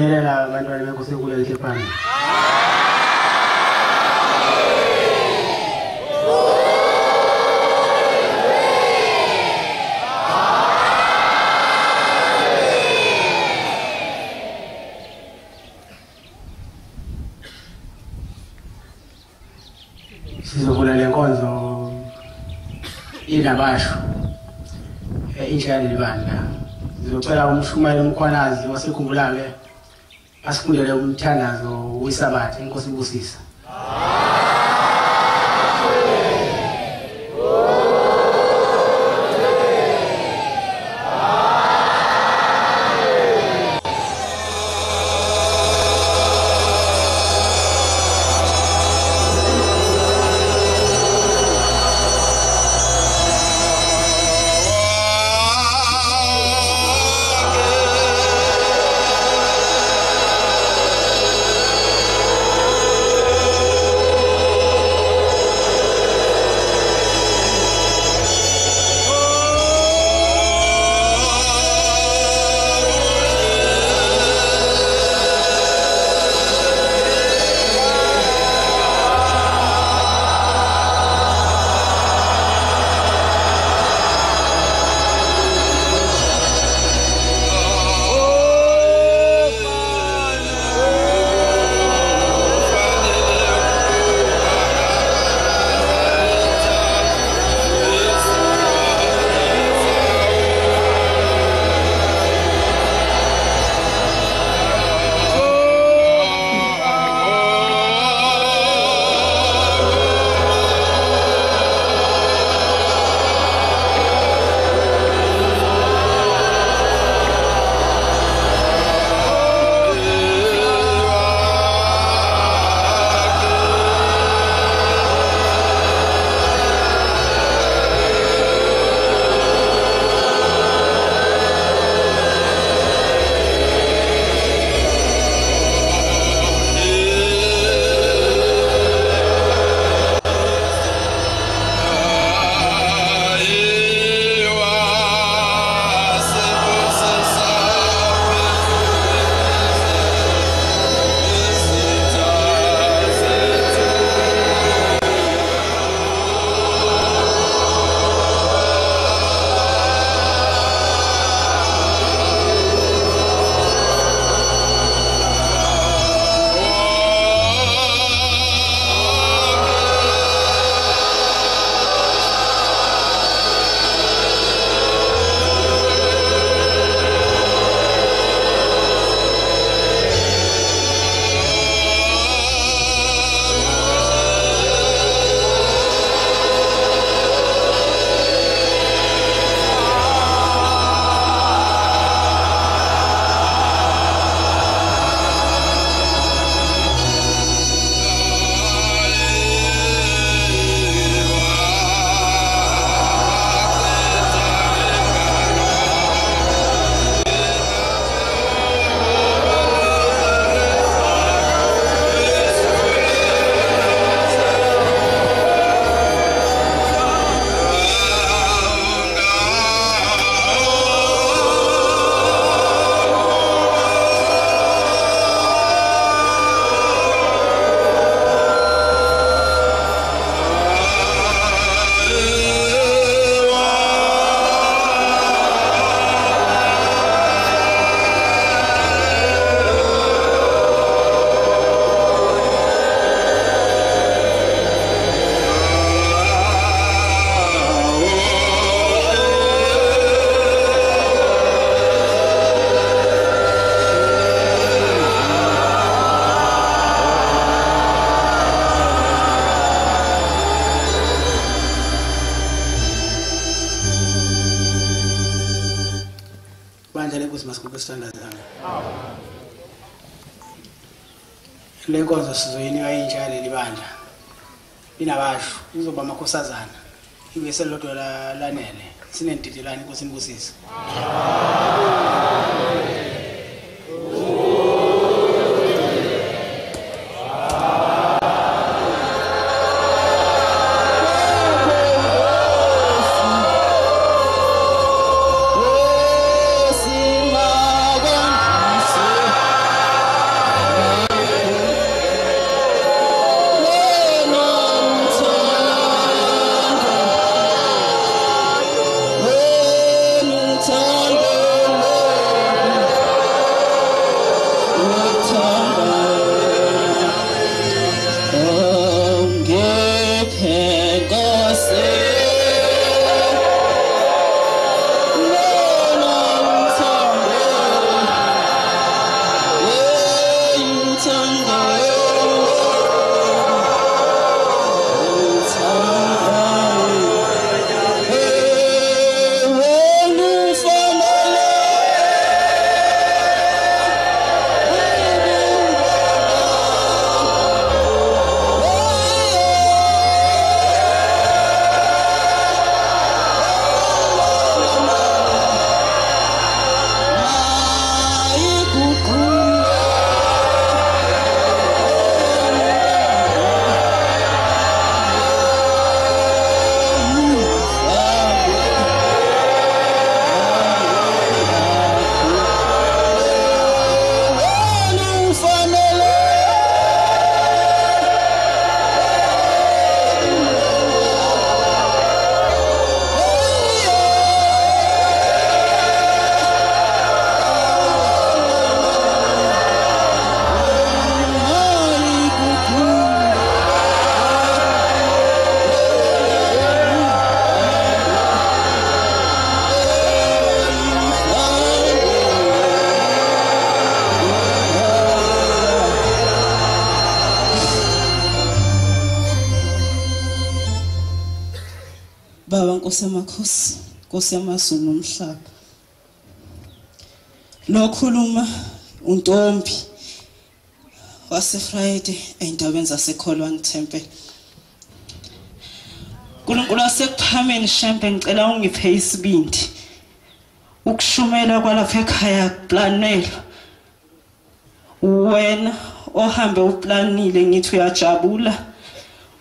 Nyelela abantwana bekusekulela ikhepana. Sizovula lenkonzo INABASHU injalo libandla. Sizocela umshumayeli umkhwanazi wasekhumbulayo asifundele umthandazo wesabatha inkosi ibusisa. Standard. Lenkonzo sizoyinika injalo libandla. INABASHU izoba amakhosazana. Ibese lodwa lanele. Sinentitilani inkosi ibusisa. Nkosi yamakhosi, Nkosi yamazulu nomhlaba. Lokhuluma untombi wase Friday endaweni zaseKholwane Temple. Nkulunkulu wasekuphameni shembe ngicela ungiphe isibindi ukushumela kwalapha ekhaya planelo. Wena ohambe uplanile ngithi uyajabula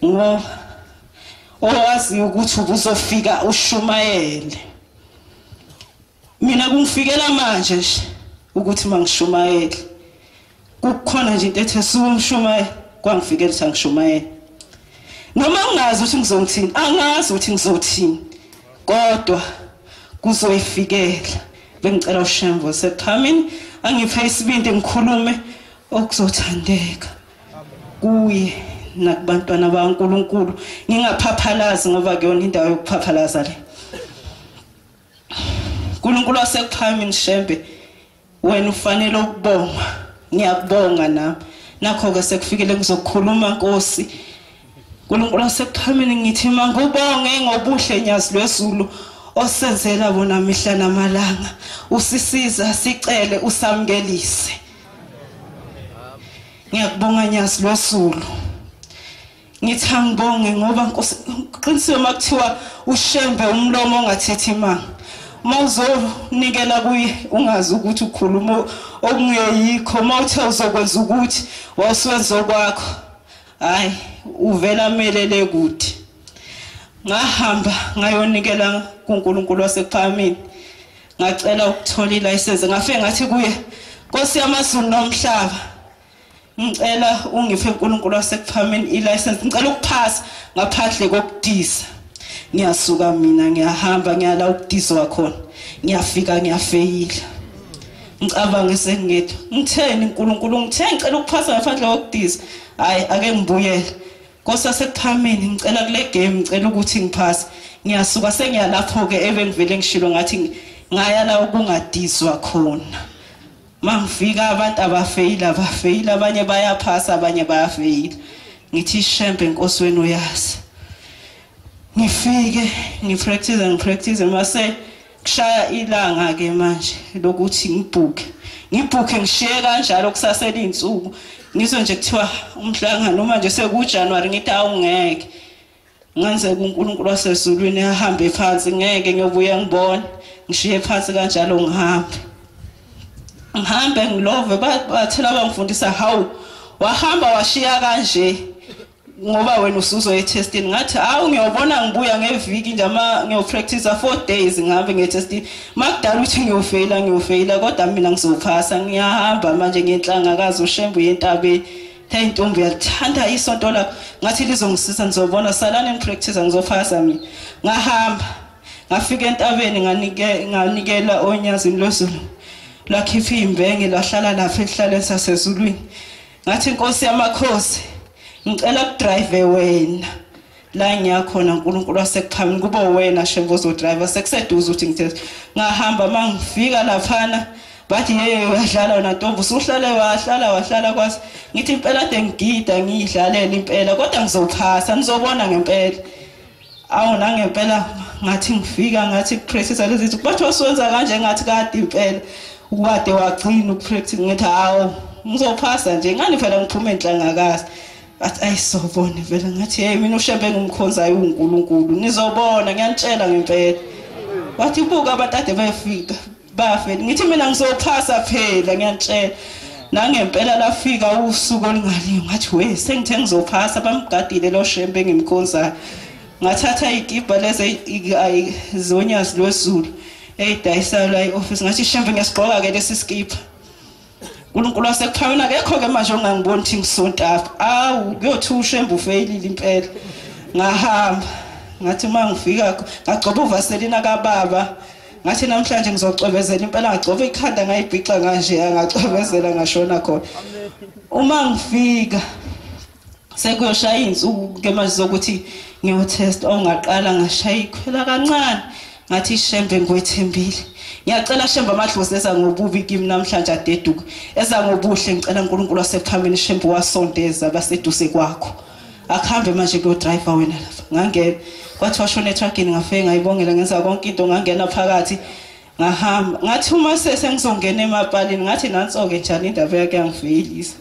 ngoba owazi ukuthi ubuzofika ushumayele. Mina kungifikela manje nje ukuthi mangishumayele kukhona nje into ethe sumshumayele kwangifikela ukuthi angishumayele. Noma ngingazi ukuthi ngizongithini, angazi ukuthi ngizothini, kodwa kuzoyifikela. Bengicela uShembo sekuphameni angiphe isibindi ngikhulume okuzothandeka kuye nakubantwana baNkulunkulu, ngingaphaphalazi ngoba kuyona indawo yokuphaphalaza le. Nkulunkulu wasekuphameni Shembe, wena ufanele ukubonga, ngiyakubonga nami. Nakho ke sekufikele ngizokhuluma Nkosi. Nkulunkulu wasekuphameni ngithi mangubonge ngobuhle nyazi lwezulu osenzela bona mihla namalanga, usisiza sicele usamkelise. Ngiyakubonga nyazi lwezulu. Ngithi angibonge ngoba Nkosi qiniswe makuthiwa uShembe umlomo ongathethi imanga. Mawuzonikela kuye ungazi ukuthi ukhuluma okungeyikho, mawuthe uzokwenza ukuthi wawusenzo kwakho, hayi uvela melele kude. Ngahamba ngayonikela kuNkulunkulu wasekuphameni, ngacela ukuthola ilicense. Ngafike ngathi kuye, Nkosi yamazulu nomhlaba, ngicela ungiphe uNkulunkulu wasekuphameni ilicense, ngicela ukuphasa ngaphandle kokudisa. Ngiyasuka mina ngiyahamba ngiyala ukudizwa khona, ngiyafika ngiyafeyila. Ngicabanga sengedwa, ngitheni uNkulunkulu, ngicela ukuphasa ngaphandle kokudisa, hayi ake ngibuyele. Nkosi yasekuphameni ngicela kule game ngicela ukuthi ngiphase. Ngiyasuka sengiyalapho ke ebengivele ngishilo ngathi ngaya la okungadizwa khona. Mangifika abantu abafeyila, abanye bayaphasa abanye bayafeyila. Ngithi Shembe Nkosi wena uyazi. Ngifike ngipractice mase kushaya ilanga ke manje lokuthi ngibhuke ngishiye kanjalo kusasela izinsuku ngizo nje kuthiwa umhlangano manje sekuJanuary ngithi awungeke ngenze kuNkulunkulu wasezulwini ahambe phansi, ngeke ngiyobuya ngibone ngishiye phansi kanjalo ngihambe ngilove bathela bangifundisa how wahamba washiya kanje ngoba wena usuzo testing. Ngathi awu ngiyobona ngibuya ngeviki nje ngiyopractice 4 days ngihambe ngetesting. Makudala ukuthi ngiyofeyila kodwa mina ngizophasa. Ngiyahamba manje ngenhlangakazi uShembu yentabeni. Hey ntombi yathanda isonto lakho, ngathi lizongisiza ngizobona salani ngipractice ngizophasa mina. Ngahamba ngafika entabeni nganikela onyazini lozulu lakhipha imbenge lahlala lapha ehlaleni sasezulwini. Ngathi Nkosi yamakhosi, ngicela ukudrive wena la ngiyakhona uNkulunkulu wasekuphameni kuba wena Shembe ozodrive sekuseduze ukuthi ngithe. Ngahamba mangifika laphana bathi hey uyadlala wena ntombi usuhlale wahlala kwazi. Ngithi impela ade ngigida ngiyidlalela impela kodwa ngizophasa ngizobona ngempela. Awu nangempela ngathi ngifika ngathi practice lezi bathi wasenza kanje ngathi kade impela ukade wagcina ukupractice. Ngithi hawo ngizophasa nje ngani phela ngiphume enhlangakazi. Athi ayizobona vele ngathi hey mina uShembe ngimkhonzayo uNkulunkulu nizobona ngiyanitshela ngempela. Wathi buka abantu ade bayafika bafela. Ngithi mina ngizophasa phela ngiyanitshela. Nangempela lafika usuku olingaliyo ngathi we sengithe ngizophasa bamgadile lo Shembe ngimkhonzayo. Ngathatha igiba lezi zonyazi lwezulu eyidayisa la eoffice ngathi Shembe ngiyasigqoka ke lesi skipa. uNkulunkulu wasekuphameni akekho ke manje ongangiboni ukuthi ngisontafa. Awu kuyothi uShembe ufeyilile impela. Ngahamba ngathi mangifika ngagcoba uvaselina kaBaba. Ngathi namhlanje ngizocwebezela impela ngagcoba ikhanda ngayibhixa kanje ngacwebezela ngashona khona. Uma ngifika sekuyoshaya insuku ke manje zokuthi ngiyotest ongaqala ngashaya ikhwela kancane. Ngathi Shembe ngwethembile. Ngiyacela Shembe amadlozi eza ngobubi kimi namhlanje adeduka. Eza ngobuhle ngicela uNkulunkulu wasekuphameni Shembe wasondeza baseduse kwakho. akuhambe manje kuyodriver wena lapha ngangena kwathi washona etruckini ngafike ngayibongela ngenza konke into ngangena phakathi ngahamba ngathi uma sengizongena emapalini ngathi nansoke njani indaba yake yangivelisa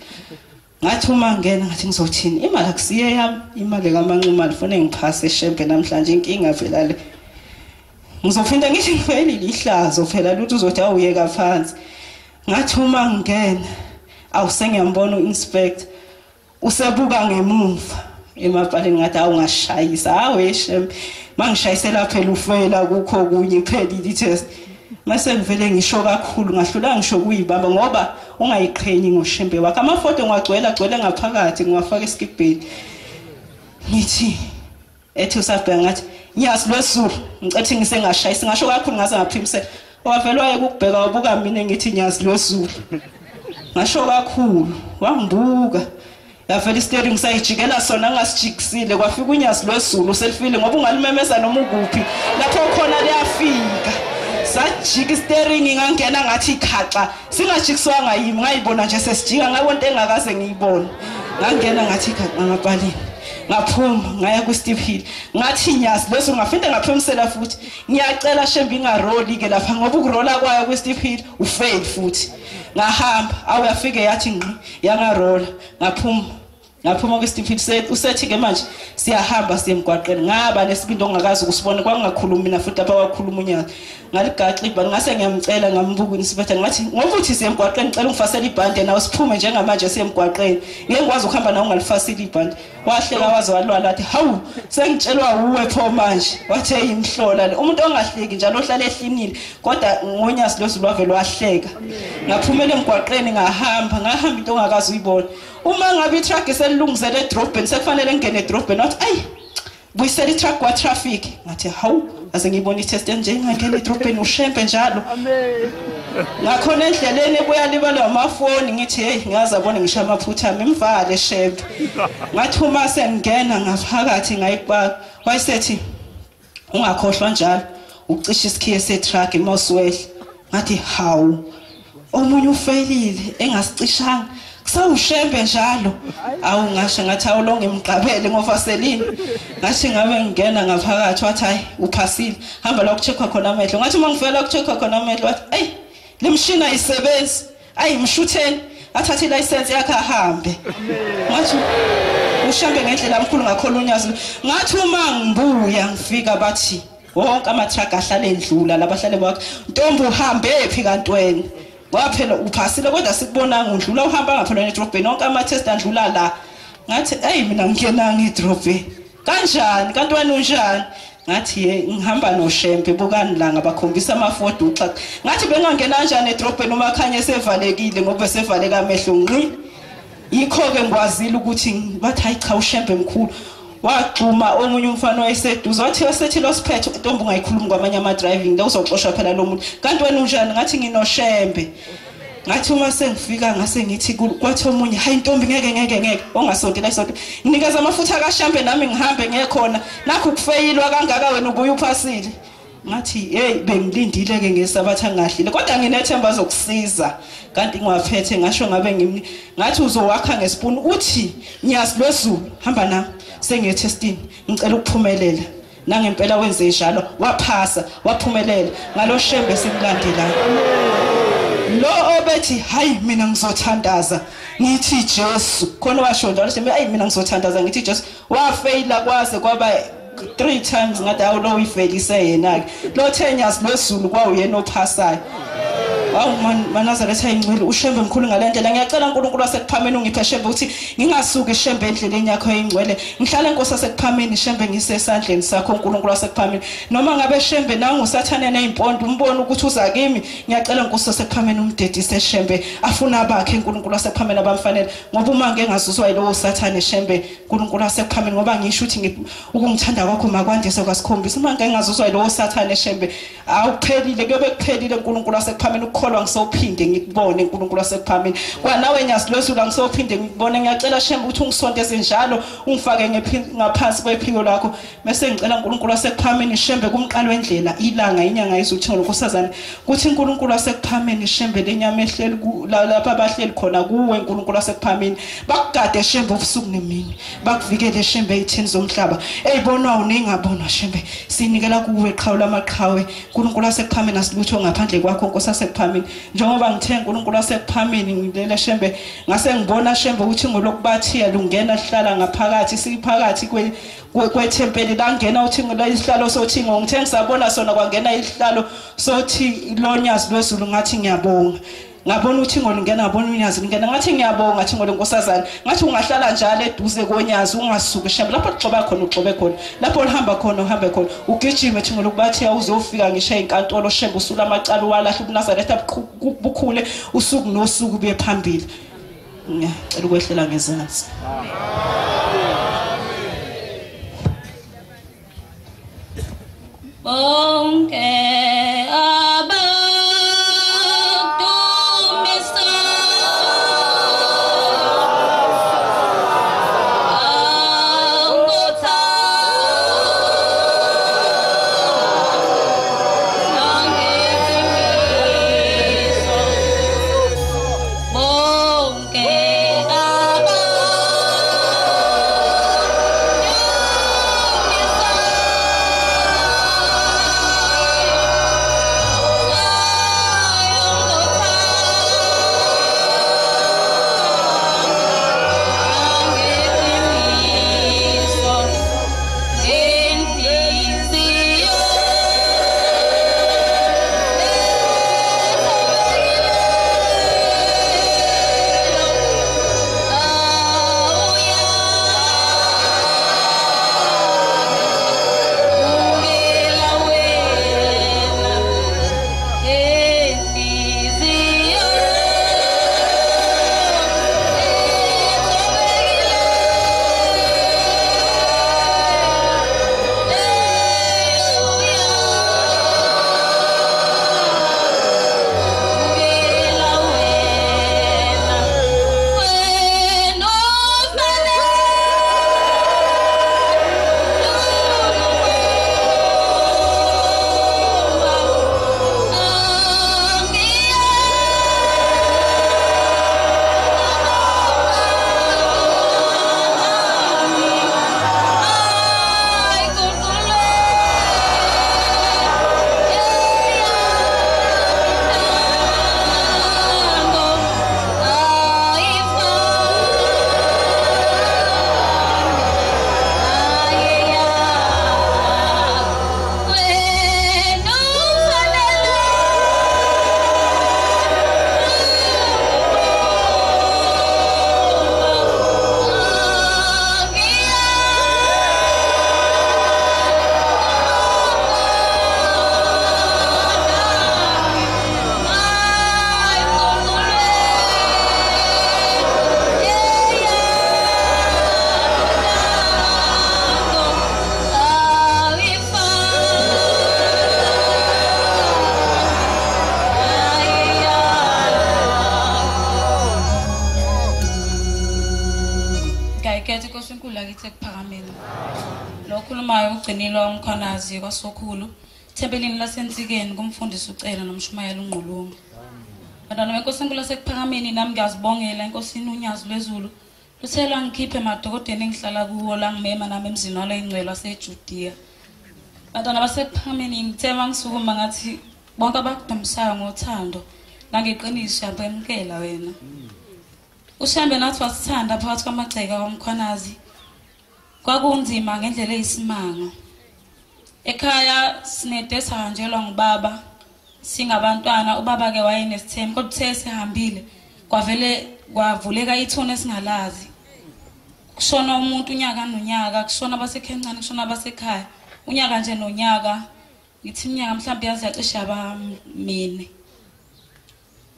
ngathi uma ngena ngathi ngizothini imali akusiye yami imali kaManxuma lifune ngiphase eshembe namhlanje inkinga vela le ngizophinda ngithi ngivelile ihlazo phela lutho uzothi awuyeka phansi ngathi uma ngena awusengiyambona uinspector usebuka ngemuva emapaleni ngathi awungashayisa hawe shembe mangishayisela phela ufela kukho kunye phelile itest mase ngivele ngisho kakhulu ngahlula ngisho kuyibamba ngoba ungayiqhenyi ngoshembe wakhe amafoto ngwagcwela ngaphakathi ngiwafaka esikibheni ngithi ethi usabheka ngathi nyazi lwesulu ngicathi ngisengashayisa ngasho kakhulu ngaze ngaphimisela wavela waye ukubheka wabuka mina ngithi nyazi lwesulu ngasho kakhulu wangibuka yavela steering sayijikela sona ngasijikisile kwafika unyazi lwesulu selifile ngoba ungalimemeza noma ukuphi lapho khona liyafika sajika steering ngangena ngathi ikhaxa singajikiswanga yimi ngayibona nje sesijika ngabonto engakaze ngiyibone ngangena ngathi ikhaxa ngapalini ngaphuma ngaya ku steep hill ngathi nyazi leso ngafinde ngaphemisela futhi ngiyacela shembe ingaroli ke lapha ngoba ukurola kwayo ku steep hill ufail futhi ngahamba awuyafike yathi ngqi yangarola ngaphuma ku steep hill usethi ke manje siyahamba siyemgwaqeni ngaba lesibindi ongakazi ukusibona kwangakhulumi mina futhi lapha wakhuluma unyazi ngaligaxa ibhandi ngase ngiyamcela ngambuka unisiphethe ngathi ngoba uthi siyemgwaqeni ngicela ungifasele ibhandi nawe siphume njengamanje siyemgwaqeni ngeke ngikwazi ukuhamba nawe ungalifasile ibhandi wahleka waze walwala athi hawu sengitshelwa uwe pho manje wathi eyimhlola le umuntu ongahleki njalo ohlala ehlinile kodwa ngonyazi lozulu wavela wahleka ngaphumela emgwaqeni ngahamba into ongakazi uyibona uma ngabe itruck iselungizele edrobheni sekufanele ngene edrobheni wathi ayi buyisela itruck kwa traffic ngathi hawu ase ngibona itest nje ngangena edrobheni ushempe njalo ngakhona endleleni kuyalibala amafoni ngithi hey ngaza bona ngisha amaphutha ami mvale shempe ngathi uma sengena ngaphakathi ngayibaka wayesethi ungakhohlwa njalo ucisha isikhiye setruck eMoswell ngathi hawu omunye ufailile engasicishanga kusawushembe njalo awu ngasho ngathi awulonge emgqabele ngofaselini ngathi ngabe ngena ngaphakathi wathi hayi uphasile hamba la ukucheckwa khona amehlo ngathi uma ngivela ukucheckwa khona amehlo wathi ayi le mshini ayisebenzi ayi mshutheni athathe license yakhe ahambe ngathi ushambe ngendlela omkhulu ngakhola unyazi ngathi uma ngibuya ngifika bathi wonke ama-truck ahlale endlula labahlale bakhe ntombi uhambe phi kantweni waphela uphasile kodwa sikubonanga udlula uhamba ngaphela edrobheni onke ama-test andlula la ngathi ayi mina ngingenanga edrobheni kanjani kanti wena unjani ngathi ngihamba noshempe bukani la ngabakhombisa amafoto uxaxa ngathi bengangena kanjani edrobheni uma khanye esevalekile ngoba sevaleka amehlo ngqi yikho-ke ngikwazile ukuthi bathi hayi cha ushempe mkhulu waxuma omunye umfana owayeseduze wathi osethi losiphethe intombi ungayikhulumi kwamanye ama-driving la uzoxoshwa phela lo muntu kanti wena unjani ngathi nginoshembe ngathi uma sengifika ngase ngithi kwathi omunye hayi intombi ngeke ongasondela isonto nginikeza amafutha kashambe nami ngihambe ngekhona nakho ukufeyilwa kangaka wena ubuye uphasile ngathi hey bengilindile-ke ngesabatha ngahlile kodwa nginethemba zokusiza kanti ngiwaphethe ngasho ngabe ngathi uzowakha ngesipuni uthi nyazi lwezulu hamba nami sengiyetestini ngicela ukuphumelela nangempela wenze njalo waphasa waphumelela ngalo shembe simlandelayo lo obethi hayi mina ngizothandaza ngithi Jesu khona washo njalo shembe hayi mina ngizothandaza ngithi Jesu wafeyila kwaze kwaba 3 times ngathi awulo uyivelise yena-ke lo 10 years lwezulu kwawuyena ophasayo awu manazaretha ingcwele ushembe mkhulu ngalendlela ngiyacela uNkulunkulu wasekuphameni ungiphe shembe ukuthi ngingasuki ishembe endleleni yakho eyingcwele ngihlale Nkosi wasekuphameni shembe ngisesandleni sakho uNkulunkulu wasekuphameni noma ngabe shembe nangu usathane nezimpondo umbone ukuthi uza kimi ngiyacela Nkosi wasekuphameni umdedise shembe afuna abakhe uNkulunkulu wasekuphameni abamfanele ngoba uma ngeke ngazuzwa yilowo sathane shembe uNkulunkulu wasekuphameni ngoba ngisho ukuthi ukungithanda kwakho makwandise kwasikhombisa uma ngeke ngazuzwa yilowo sathane shembe awuphelile kuyobe kuphelile uNkulunkulu wasekuphameni ngiyakholwa ngisophinde ngikubone uNkulunkulu wasekuphameni kwanawe nyasilwezulu ngisophinde ngikubone ngiyacela shembe ukuthi ungisondeze njalo ungifake ngaphansi kwephiko lakho bese ngicela uNkulunkulu wasekuphameni shembe kumqalo wendlela ilanga inyanga izuthi ngonkosazana kuthi uNkulunkulu wasekuphameni shembe lenyama ehleli lapha abahleli khona kuwe uNkulunkulu wasekuphameni bakugade shembe ubusuku nemini bakuvikele shembe ezithini zomhlaba eyibonwa uningabonwa shembe sinikela kuwe iqhawe lamaqhawe uNkulunkulu wasekuphameni asilutho ngaphandle kwakho Nkosi wasekuphameni njengoba ngithe uNkulunkulu wasekuphameni ngilele shembe ngase ngibona shembe ukuthi ngolokubathiya lungena lihlala ngaphakathi siphakathi kwethempeli la ngena uthi ngolesihlalo sothi ngithe ngisabona sona kwangena isihlalo sothi lonyazi lwezulu ngathi ngiyabonga ngabona uthi ngolungena ngabona unyazi ngena ngathi ngiyabonga ngathi ngolenkosazana ngathi ungahlala njalo eduze konyazi ungasuki shembe lapho uxoba khona uxobe khona lapho uhamba khona uhambe khona ugijime ethi ngolokubathi uzofika ngisho ezinkantolo shembe usula amacala walahle ubuNazaretha bukhule usuku nosuku buye phambili ngicela ukwehlela ngezansi bonke ugcinilwa umkhonazi kwasokhulu thempelini lasentsikeni kumfundisi ucela nomshumayela unqulunga badala wenkosi enkulu lasekuphakameni nami ngiyazibongela inkosini unyazi lwezulu luthela ngikhiphe emadokodeni engihlala kuwo la ngimema nami emzini walo ingcwele waseJudiya badala basekuphakameni ngithema ngisukuma ngathi bonke abakudumsayo ngothando nangeqiniso yabemkela wena ushambe nathi wasithanda phakathi kwamagceka omkhonazi kwakunzima ngendlela eyisimanga ekhaya sinedesa kanjelwa ngubaba singabantwana ubaba ke wayenesithembu kodwa uthe sehambile kwavele kwavuleka ithona esingalazi kushona umuntu unyaka nonyaka kushona abasekhencane kushona abasekhaya unyaka nje nonyaka ngithi iminyaka mhlawumbe yazi yacisha abamine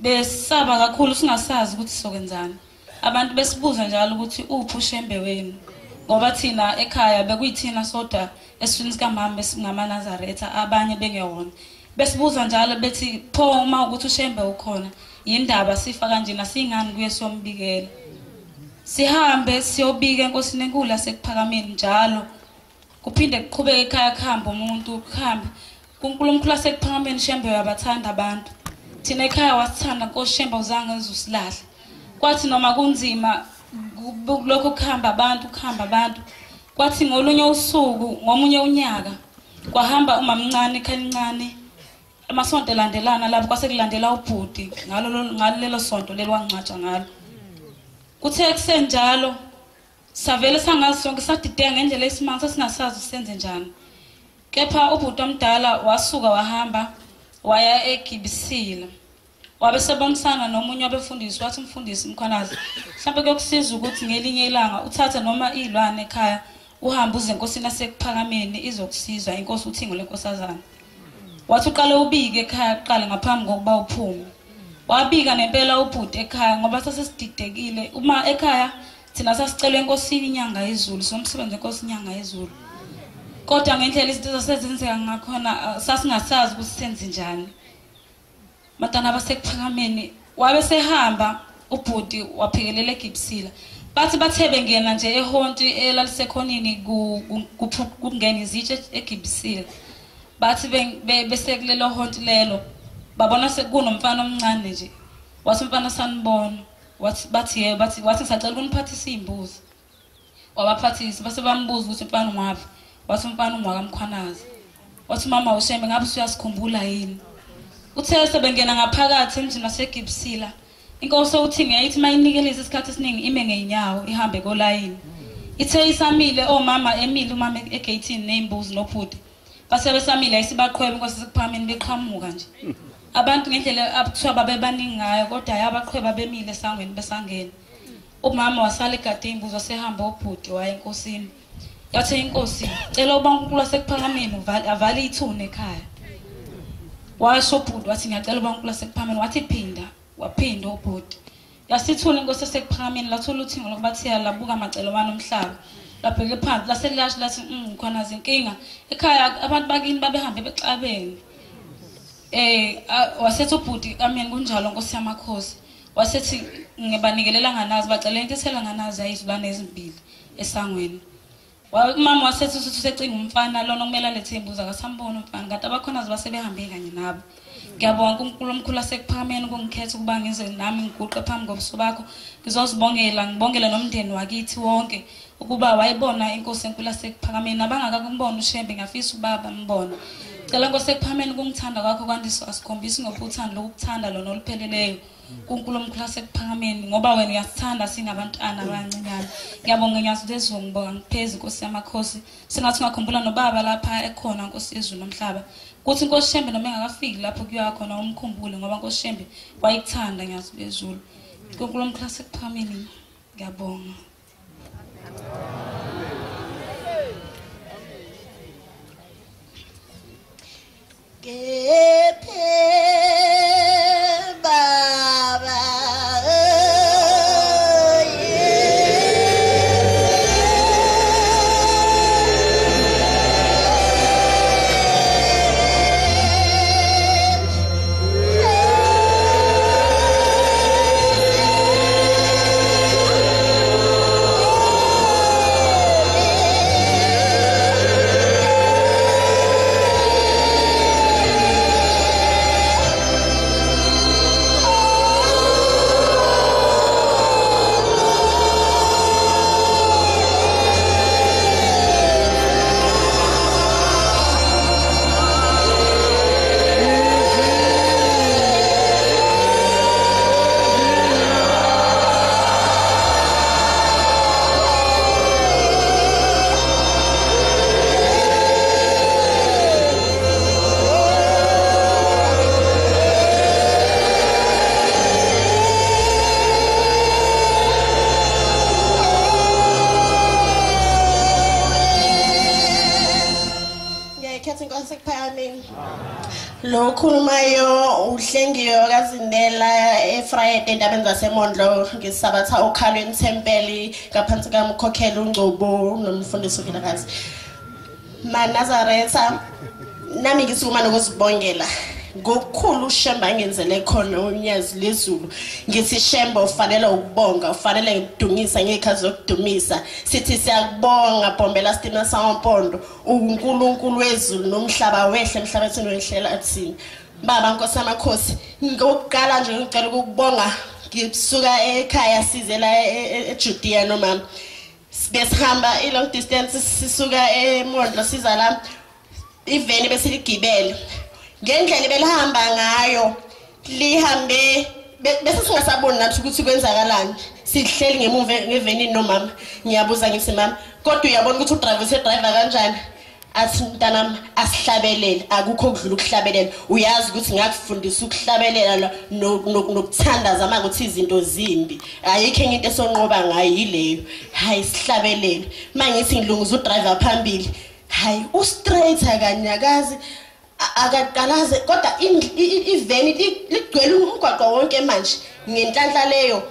besaba kakhulu singasazi ukuthi sokwenzani abantu besibuza njalo ukuthi uphi ushembe wenu ngoba thina ekhaya bekuyithina soda esifini sikaMama esingamaNazaretha abanye bengewona besibuza njalo bethi pho uma ukuthi uShembe ukhona yindaba sifa kanje nasingani kuye sombikela sihambe siyobika enkosini enkulu yasekuphakameni njalo kuphinde kuqhubeke ekhaya kuhamba umuntu kuhamba kuNkulunkulu yasekuphakameni Shembe uyabathanda abantu thina ekhaya wasithanda Nkosi Shembe uzange uzusilahle kwathi noma kunzima lokho kuhamba abantu kwathi ngolunye usuku ngomunye unyaka kwahamba umamncane kancane amasonto elandelana lapho kwasekulandela ubhuti ngalelo sonto lelwanqatsha ngalo kuthe kusenjalo savele sangazi sonke sadideka ngendlela esimanga singasazi senze njani kepha ubhuti omdala wasuka wahamba waya eGibisila wabe sebonisana nomunye wabefundisi wathi umfundisi Mkhwanazi mhlawumbe kuyokusiza ukuthi ngelinye ilanga uthathe noma ilwane ekhaya uhambe uze enkosini yasekuphakameni izokusizwa inkosi uthingo lenkosazana wathi uqale ubike ekhaya kuqala ngaphambi kokuba uphume wabika nempela ubhuti ekhaya ngoba sasesididekile uma ekhaya thina sasicelwe enkosini inyanga yezulu somsebenzi enkosi inyanga yezulu kodwa ngendlela izinto zasezenzeka ngakhona sasingasazi ukuthi senze njani matana basekuphakameni wabe sehamba ubhuti waphekelela eGibisila bathi bathe bengena nje ehonti elalisekhonini kungena izitshe eGibisila bathi besekulelo honti lelo babona sekunomfana omncane nje wathi umfana sanibona wathi ngisacela ukuniphathisa izimbuzi wabaphathisa base bambuza ukuthi umfana ungaphi wathi umfana ungwakamkhwanazi wathi mama uShembe ngabe uyasikhumbula yini uthe sebengena ngaphakathi emjini waseGibisila inkosi uthi ngiyayithi mayinikelisa isikhathi esiningi ime ngeenyawo ihambe kolayini ithe isamile omama emile umama egatini nezimbuzi nobhuti base besamile ayisibaqhwebe inkosi sekuphameni beqhamuka nje abantu ngendlela abuthiwa babebaningi ngayo kodwa yabaqhweba bemile esangweni besangena umama wasala egade imbuzi wasehamba ubhuti waya enkosini yathi inkosi cela uNkulunkulu wasekuphakameni avale ithune ekhaya washo ubhuti wathi ngiyacela uNkulunkulu wasekuphakameni wathi waphinda ubhuti yasithula inkosi yasekuphakameni lathola uthingo lokubathiya labuka amacelo wani omhlaba labheke phansi laselilasho lathi khona zinkinga ekhaya abantu bakini babehambe bexabene wasethi ubhuti amen kunjalo Nkosi yamakhosi wasethi ngibanikelela nganazi bacela into ethela nganazi ayizulane ezimbili esangweni umama wasethi usecinga umfana lona kumele alethe imbuzi akasambona umfana kanti abakhona basebehambe kanye nabo ngiyabonga uNkulunkulu omkhulu asekuphakameni kungikhetha ukuba ngize nami ngiguqe phambi kobuso bakho ngizozibongela ngibongela nomndeni wakithi wonke ukuba wayibona inkosi enkulu asekuphakameni abangakakumbona uShembe ngafisa ubaba mbona cela Nkosi ekuphakameni kungithanda kwakho kwandiswa asikhombisi ngokuthanda lokuthanda lona olupheleleyo kuNkulunkulu omkhulu asekuphakameni ngoba wena uyasithanda sinabantwana abancinyane ngiyabonga ngiyazizwa ngibonga ngiphezi Nkosi yamakhosi singathi ngakhumbula nobaba lapha ekhona Nkosi yezulu nomhlaba kuthi Nkosi Shembe noma engakafiki lapho kuya khona umkhumbule ngoba Nkosi Shembe wayikuthanda ngiyazizwa kuNkulunkulu omkhulu asekuphakameni ngiyabonga Lo khulumayo uhlengiyo kazindela eFriday endabeni zaseMondlo ngesabatha ukhalweni tempeli ngaphansi kamkhokheli uNgcobo nomfundisi uNkilakazi Nazaretha nami ngisukuma nokuzibongela ngokukhulu ushemba angenzele khona uNyazi lezulu ngithi shemba ufanele ukubonga ufanele ukudumisa ngekhazi zokudumisa sithi siyakubonga bombela stina saMpondo uNkulunkulu wezulu nomhlaba wehle emhlabathini wehlela athini baba Nkosi amakhosi ngokuqala nje ngicela ukubonga ngisuka ekhaya sizela eJudea nomama besihamba long distance sisuka eMondlo siza la iveni bese ligibele ngendlela belihamba ngayo lihambe bese singasaboni nathi ukuthi kwenzakalani sihleli ngemuva ngeveni nomama ngiyabuza ngithi mama kodwa uyabona ukuthi udriver kanjani athi mntanami asihlabelele akukho okudlula ukuhlabelela uyazi ukuthi ngakufundisa ukuhlabelela nokuthandaza manje ukuthi izinto zimbi ayikho enye into esonqoba ngayo yileyo hayi sihlabelele manje ngithi ngilunguza udriver phambili hayi ustraight akanyakazi akaqalaze kodwa iveni ligcwele umgwaqo wonke manje ngenhlanhla leyo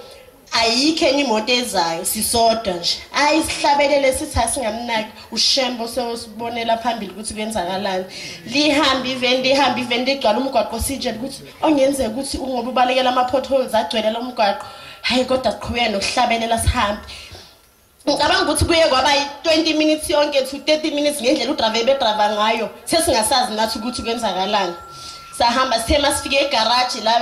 ayikho enye imoto ezayo sisodwa nje ayisihlabelele sithi asingamnaki ushembo sewusibonela phambili ukuthi kwenzakalani lihamba iveni ligcwala umgwaqo sije ukuthi ongenzeka ukuthi ungoba ubalekela ama potholes agcwele lo mgwaqo hayi kodwa siqhubeka nokuhlabelela sihambe ngicabanga ukuthi kuye kwaba 20 minutes yonke to 30 minutes ngendlela udriver ngayo sesingasazi nathi ukuthi kwenzakalani sahamba sithema sifike egarage la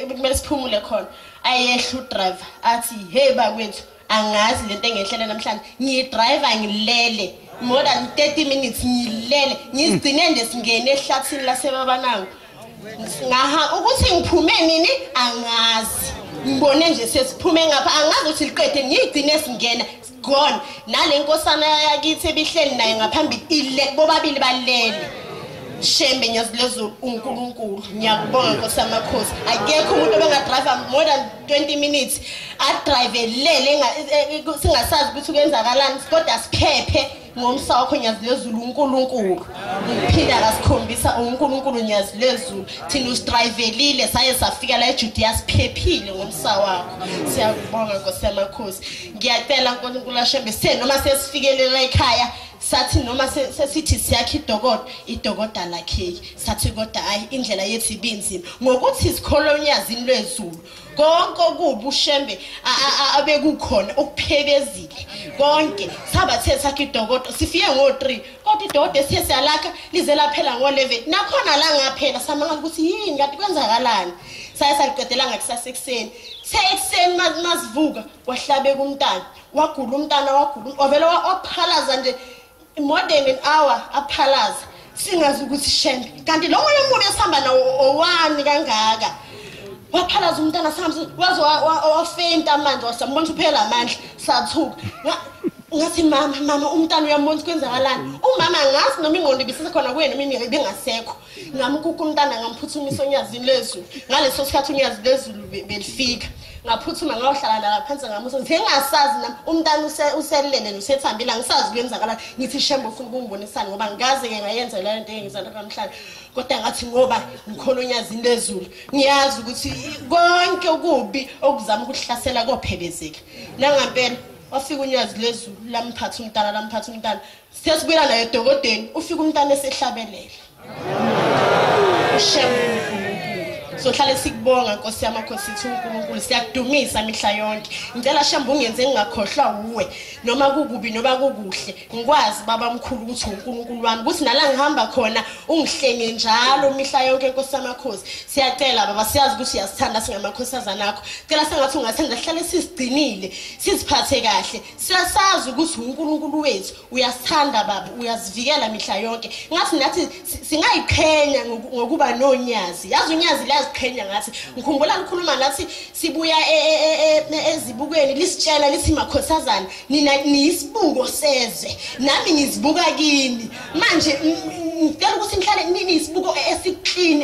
kumele siphumule khona ayehla udriver athi hey bakwethu angazi lento engehlele namhlanje ngidriver ngilele more than 30 minutes ngilele ngizigcine nje singene ehlathini lasebabanango ngaha ukuthi ngiphume nini angazi ngibone nje sesiphume ngapha angazi ukuthi liqede ngigcine singena gone nale nkosana yakithi ebihleli naye ngaphambili ile bobabili balele shembe Nyazi lezulu uNkulunkulu ngiyakubonga Nkosi amakhosi akekho umuntu obengadrive more than 20 minutes adrive lele singasazi ukuthi kwenzakalani kodwa siphephe ngomsa wakho Nyazi lezulu uNkulunkulu ngiphinda kasikhombisa uNkulunkulu Nyazi lezulu thina usidrivelile saye safika la eJudea siphephile ngomsa wakho siyakubonga Nkosi amakhosi ngiyacela uNkulunkulu ashembe noma sesifikele ekhaya sathi noma sesithi siyakha idokoda lakhe sathi kodwa ayi indlela yethu ibinzima ngokuthi sikholo unyazini lwezulu konke okubi ushembe abekukhona ukuphebezile konke sabathe sakha idokoda sifike ngo3 kodwa idokoda siyalaka lize laphela ngo11 nakhona la ngaphela samanga ukuthi yini kanti kwenzakalani sayasaliqedela ngakusasa ekseni sekseni masivuka wahlabeka umntana wagula umntana wavela waphalaza nje more than an hour aphalaza singazi ukuthi shembe kanti lo moya omubi esihamba nawo owani kangaka waphalaza umntana samse waze wafenta manje wasambona uphela amandla sathuka ngathi mama umntana uyambona kwenzakalani umama ngazi noma ingqondo ibisisekhona kuye noma imiri bengasekho ngamukukho umntana ngamphuthumisa unyazini lezulu ngaleso sikhathi uNyazi lezulu belifika ngaphuthuma ngayohlala la phansi ngamuso ngingasazi nami umntana uselele nosethambile ngisazi kwenzakalani ngithi shembe ufuna ukungibonisana ngoba ngaze ke ngayenza le nto engizala namhlanje kodwa ngathi ngoba ngikhona uNyazini lezulu ngiyazi ukuthi konke okubi okuzama ukuhlasela kophebezeka nangempela wafika uNyazi lezulu lamphatha umntana sesibuyela naye edokodeni ufika umntana esehlabelele ushembe sohlale sikubonga Nkosi yamakhosi ithi uNkulunkulu siyakudumisa mihla yonke ngicela shembe ungenze ngingakhohlwa uwe noma kukubi noma kukuhle ngikwazi baba mkhulu ukuthi uNkulunkulu wami ukuthi nala ngihamba khona ungihlenge njalo mihla yonke Nkosi yamakhosi siyacela baba siyazi ukuthi uyasithanda singamakhosazana akho cela sengathi ungathanda hlale sisigcinile siziphathe kahle siyasazi ukuthi uNkulunkulu wethu uyasithanda baba uyazivikela mihla yonke ngathi nathi singayiqhenya ngokuba nonyazi yazi unyazi laziqhenya ngathi ngikhumbula ngikhuluma nathi sibuya ezibukweni lisitshela lithi makhosazana nina niyisibuko sezwe nami ngizibuka kini manje ngicela ukuthi nihlale nini isibuko esiclean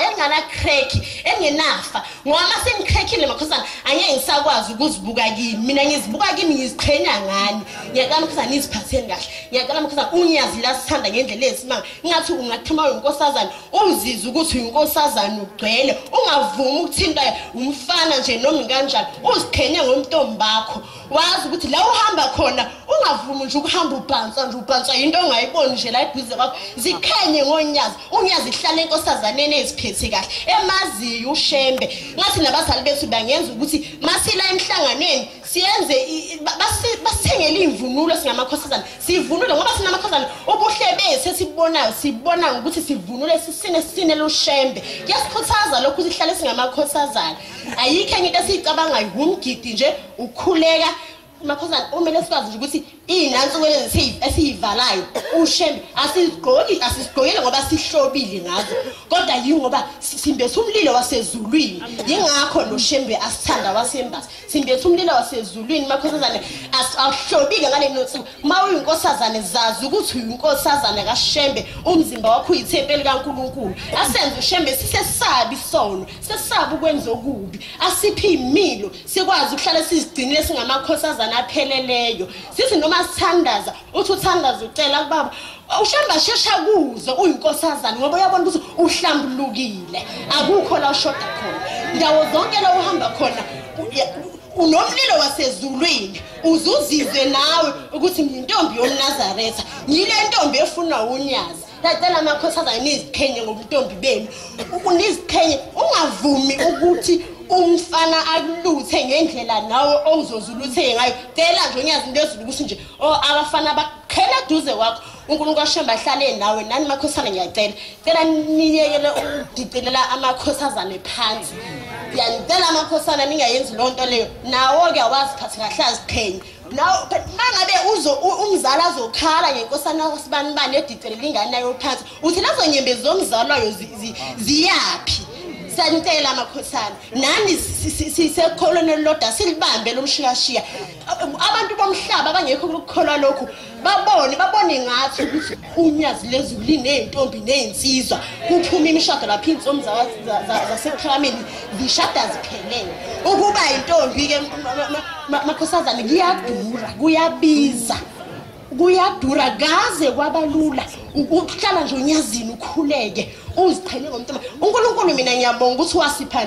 engana crack engenafa ngoba sengicrackile makhosazana angeke ngisakwazi ukuzibuka kini mina ngizibuka kini ngiziqhenya ngani ngiyaqala makhosazana niziphatheni kahle ngiyaqala makhosazana unyazi lasithanda ngendlela esimanga ngathi ungathima inkosazana uzizwe ukuthi inkosazana ugcwele ungavumi ukuthinta umfana nje noma kanjani uziqhenya ngomntombi bakho wazi ukuthi la uhamba khona ungavumi nje ukuhamba ubhansa into ongayiboni nje la eduze kwakho zikhenye ngonyazi unyazi ihlala enkosazaneni eziphethe kahle emaziyo ushembe ngathi nabazali bethu bangenza ukuthi masila emhlanganweni siyenze basithengele imvunulo singamakhosazana sivunule ngoba sinamakhosazana ubuhle bethu sibona ukuthi sivunule sisine lushembe kuyasikhuthaza lokho ukuthi ihlale singamakhosazana ayikho enye into esicabangayo umgidi nje ukhuleka makhosana umele sikwazi ukuthi inansuku esiyivalayo ushembe asisigqokile ngoba sihlobile ngazo kodwa yingoba simbethe umlilo wasezulwini yingakho lo shembe asithanda wasembathi simbethe umlilo wasezulwini makhosazana asihlobile ngale notsuku mawuyinkosazana zazi ukuthi uyinkosazana kaShembe umzimba wakho uyithempeli kaNkuluNkulu asenze uShembe sisesabi isono sesabi ukwenza okubi asiphi imilo sikwazi ukuhlala sizigcinile singamakhosazana apheleleyo sithi noma sithandaza uthi uthandaza ucela kubaba ushamba shesha kuzo uyinkosazana ngoba uyabona ukuthi uhlambulukile akukho la ushoda khona ndawo zonke la uhamba khona unomlilo wasezulwini uzuzizwe nawe ukuthi ngiyintombi yomNazaretha ngile ntombi efuna unyazi lacela amakhosazana nizikhenye ngobuntombi benu ukuniziqhenye ungavumi ukuthi umfana akuluthe ngendlela nawe ozozuluthe ngayo cela nje unyazi into ezulu ukuthi nje abafana bakhela duze kwakho uNkulunkulu kaShembe ahlale nawe nani makhosana ngiyacela niyekele ukudicelela amakhosazana phansi ngiyacela amakhosana ningayenzi lonto leyo nawo ke awaziphathe kahle azikhenye nawo mangabe umzala azokhala ngenkosana kasibani edicelela ingane nayo phansi uthi lazo nyembezi zomzalwayo ziyapi sanitela amakhosana nani sisekolonel loda silibambe lomshiyashiya abantu bomhlaba abangekho ukukholwa lokho babone ngathi ukuthi unyazi lezulu nentombi nezinsizwa kuphuma imishado lapha insomza zasePhalameni zishada ziphelele ukuba intombi ke makhosazana kuyadura gaze kwabalula ukuhlala nje unyazini ukhuleke uziqhenye ngomntwana uNkulunkulu mina ngiyabonga ukuthi wasipha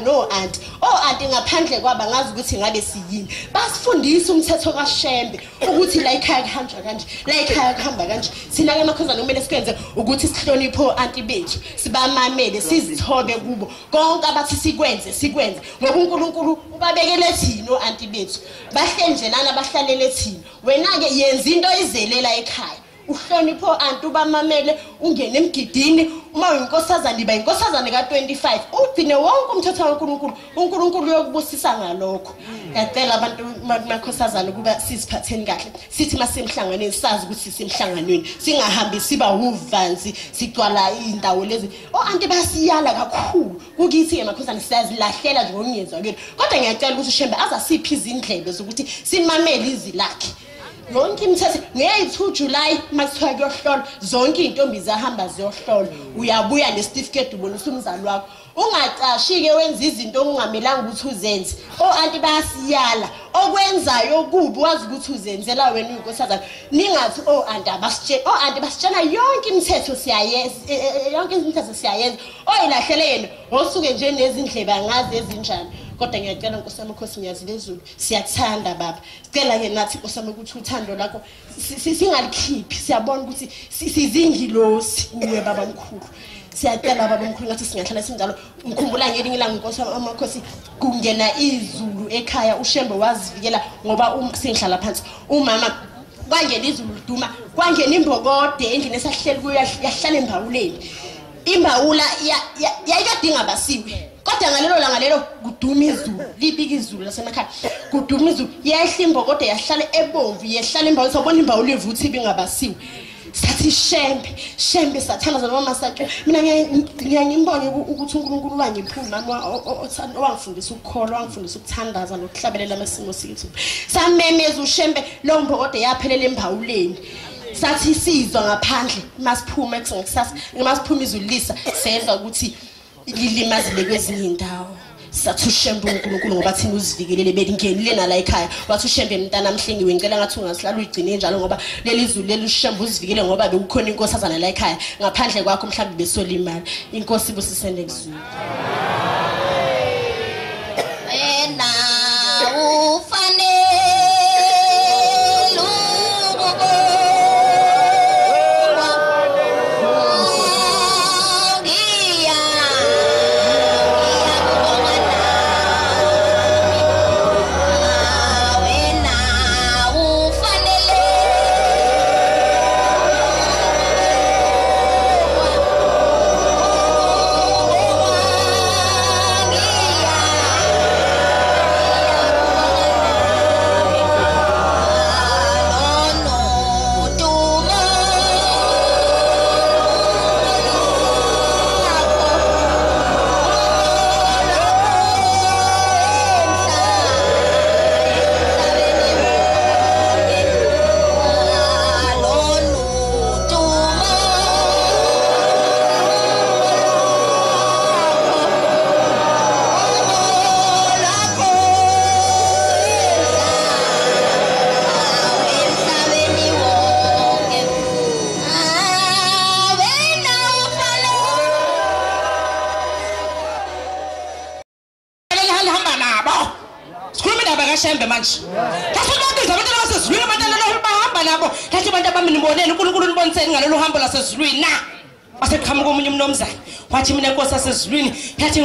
anti ngaphandle kwaba ngazi ukuthi ngabe siyini basifundisa umthetho kaShembe ukuthi la ekhaya kuhamba kanje la ekhaya kuhamba kanje sina ke makhosana kumele sikwenze ukuthi sihloniphe anti bethu sibamamele sizithobe kubo konke abathi sikwenze ngoba uNkulunkulu ubabekele thina anti bethu bahlenjelana bahlalele thina wena ke yenza into izelela ekhaya uhlonipho anti ubamamele ungene emgidini uma uyinkosazana iba inkosazana ka25 ugcine wonke umthetho kaNkulunkulu uNkulunkulu uyokubusisa ngalokho ngiyacela abantu makhosazana kuba siziphatheni kahle sithi masemhlanganweni sazi ukuthi sisemhlanganweni singahambi siba uvanzi sigcwala indawo lezi anti basiyala kakhulu kukithi ke makhosazana siyazilahlela nje ngonyezwa kwethu kodwa ngiyacela ukuthi uShembe azasiphi izindlebe zokuthi simamele izilakhe yonke imithetho nge-2 July masithiwa kuyohlolwa zonke intombi zahamba ziyohlolwa uyabuya nesitifiketi ubonisa umzali wakho ungaqashike wenza izinto ongamelanga ukuthi uzenze anti bayasiyala okwenzayo kubi wazi ukuthi uzenzela wena uyinkosazana ningathi anti basitshela yonke imithetho siyayenza oyilahlele yena osuke nje nezindlebe angazi ezinjani kodwa ngiyacela Nkosi yamakhosi ngiyazi lezulu siyathanda baba sicela ke nathi Nkosi yami ukuthi uthando lakho singalikhiphi siyabona ukuthi sizingilosi kuwe baba mkhulu siyacela baba mkhulu ngathi singahlala sinjalo ngikhumbula ngelinye ilanga Nkosi yamakhosi kungena izulu ekhaya uShembe wazivikela ngoba singihlala phansi umama kwangena izulu liduma kwangena imbokode endlini esahleli kuyo yahlala embawuleni imbawula yayikadinga basiwe kodwa ngalelo kuduma izulu libika izulu lasemakhaya kuduma izulu yehla imbokode yahlala ebomvu yehlala imbawula sabona imbawula ivuthi ibingabasiwe sathi Shembe sathana noma sakhe mina ngimbone ukuthi uNkulunkulu wangiphuma mama wangifundisa ukukholwa wangifundisa ukuthandaza nokuhlabelela amasimo sethu samemeza uShembe lo mbokode yaphelela embawuleni sathi sizwa ngaphandle masiphuma ekusasa masiphuma izulu lisa sezwa ukuthi lilimazile kwezinye indawo sathi uShembe uNkulunkulu ngoba thina uzivikelele belingenile nala ekhaya wathi uShembe mntana amhlengiwe ngicela ngathi ungahlala uyigcine njalo ngoba leli izulu leli uShembe uzivikele ngoba bekukhona inkosazana la ekhaya ngaphandle kwakho mhlawumbe besolimala inkosi ibusisende kuzulu wena ufanele Yasebabiza abantwana basezulwini abantwana lo bahamba nabo. Kathi abantu abami nibonene uNkulunkulu niboniseni ngalolu hambo lasezulwini na. Waseqhamuka omunye umnomzana wathi mina Nkosi yasezulwini yathi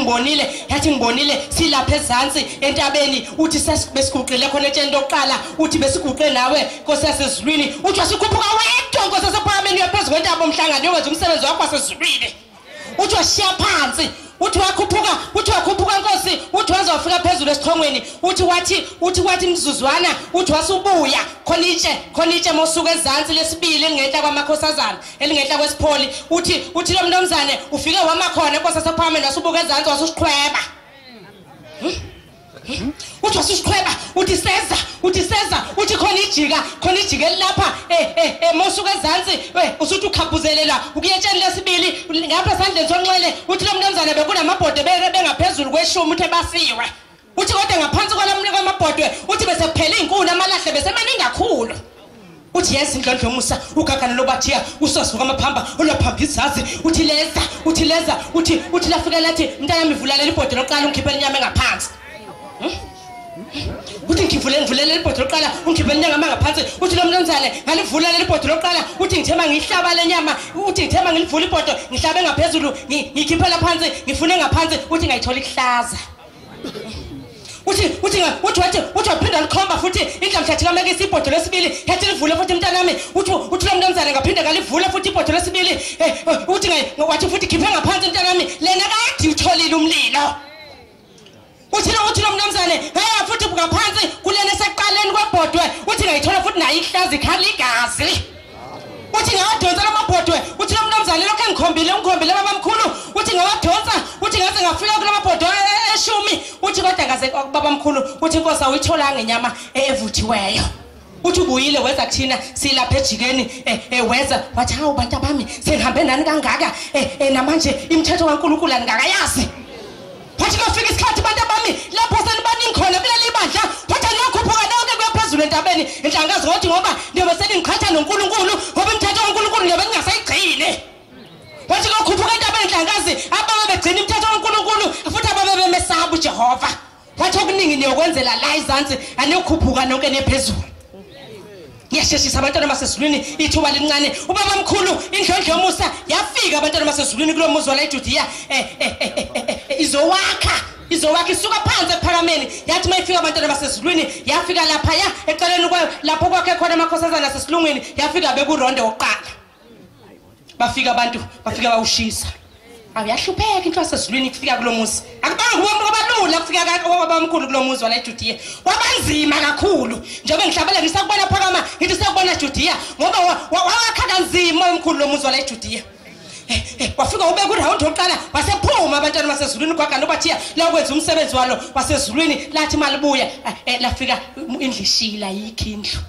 ngibonile silapha ezantsi entabeni uthi besiguqile khona etsheni lokuqala uthi besiguqe nawe Nkosi yasezulwini uthi wasikhuphuka wedwa Nkosi yasephakameni uyaphezulu kwentaba omhlangano yowenza umsebenzi wakho wasezulwini uthi washiya phansi uthi wakhuphuka Nkosi uthi wazofika phezulu esichongweni uthi wathi mzuzwana uthi wasubuya khona itshe mosuka ezantsi lesibili elingehla kwamakhosazana elingehla kwesipholi uthi lo mntomzane ufike wamakhona Nkosi yasephakameni wasubuka ezantsi wasusiqhweba uthi wasusiqhweba uthi seza uthi khona ijika elapha mosuka ezantsi usuthi ukhabhuzelela ukuyetsheni lesibili ngapha sandleni sonxele uthi lo mntomzane bekunamabhodwe bengaphezulu kweshumi uthe basiwe uthi kodwa ngaphansi kwamabhodwe uthi besephela inkuni amalahle besemaningi kakhulu uthi yes indlondlo yomusa ugagana lobathiya usosi kwamaphamba olophamba izazi uthi leza uthi lafika lathi mntana mivulalela ibhodwe loqala ungikhiphela inyama engaphansi uthi ngivulele ibhodwe loqala ungikhiphela inyama ngaphansi uthi lo mntomzane ngalivulele ibhodwe loqala uthi ngithema ngihlaba lenyama uthi ngithema ngilivula ibhodwe ngihlabe ngaphezulu ngikhiphela phansi ngifune ngaphansi uthi ngayithola ihlaza uthi waphinda likhomba futhi indlamhlathi kamekisa ibhodwe lesibili yathi livule futhi mntanami uthi lo mntomzane ngaphinda ngalivula futhi ibhodwe lesibili wathi futhi khiphe ngaphansi mntanami lena kade utholile umlilo uthi lo mntomzane haya futhi ngaphansi kulena eseqaleni kwebhodwe uthi ngayithola futhi nayo ihlazi ikhala igazi uthi ngawadonsa lamabhodwe uthi lo mntomzane lokho engikhombile babamkhulu uthi ngawadonsa uthi ngaze ngafika kulamabhodwe eshumi uthi kodwa ngaze babamkhulu uthi Nkosi awuyitholanga inyama evuthiweyo uthi ubuyile weza kuthina silapha ejikeni weza wathi hawu bantu bami sengihambe nani kangaka namanje imithetho kaNkulunkulu angakayazi wathi kufika isikhathi bantu bami lapho senibaningi khona kuleli bandla wathi ngiyakhuphuka lonke kuyaphezulu entabeni enhlangazi ngothi ngoba ngiyobe seningikhatha noNkulunkulu ngoba imithetho kaNkulunkulu ngiyobe ngingasayigcini wathi kukhuphuka entabeni enhlangazi ababe begcina imithetho kaNkulunkulu futhi ababe bemesaba uJehova wathi okuningi niyokwenzela la izansi aniyokhuphuka nonke nephezulu ngiyasheshisa abantwana basezulwini ithuba lincane ubaba mkhulu indlondlo yomusa yafika abantwana basezulwini kulo muzi wala eJudiya izowakha isuka phansi ephakameni yathi mayifika abantwana basezulwini yafika lapha eceleni lapho kwakhe khona amakhosazana asesilungwini yafika bekurondo oqala bafika abantu bafika bawushisa awuyahlupheka into yasezulwini kufika kulo muzi akubanga kubalula kufika kwababa mkhulu kulo muzi wala eJudiya kwabanzima kakhulu njengoba ngihlabela ngisakubona phakama ngithi sakubona eJudiya ngoba wakha kanzima omkhulu lo muzi wala eJudiya wafika ubeka uround oqala wasephuma abantwana basezulwini kwagana obathiya la kwenza umsebenzi walo wasezulwini lathi malibuya lafika indlishila yikhindlu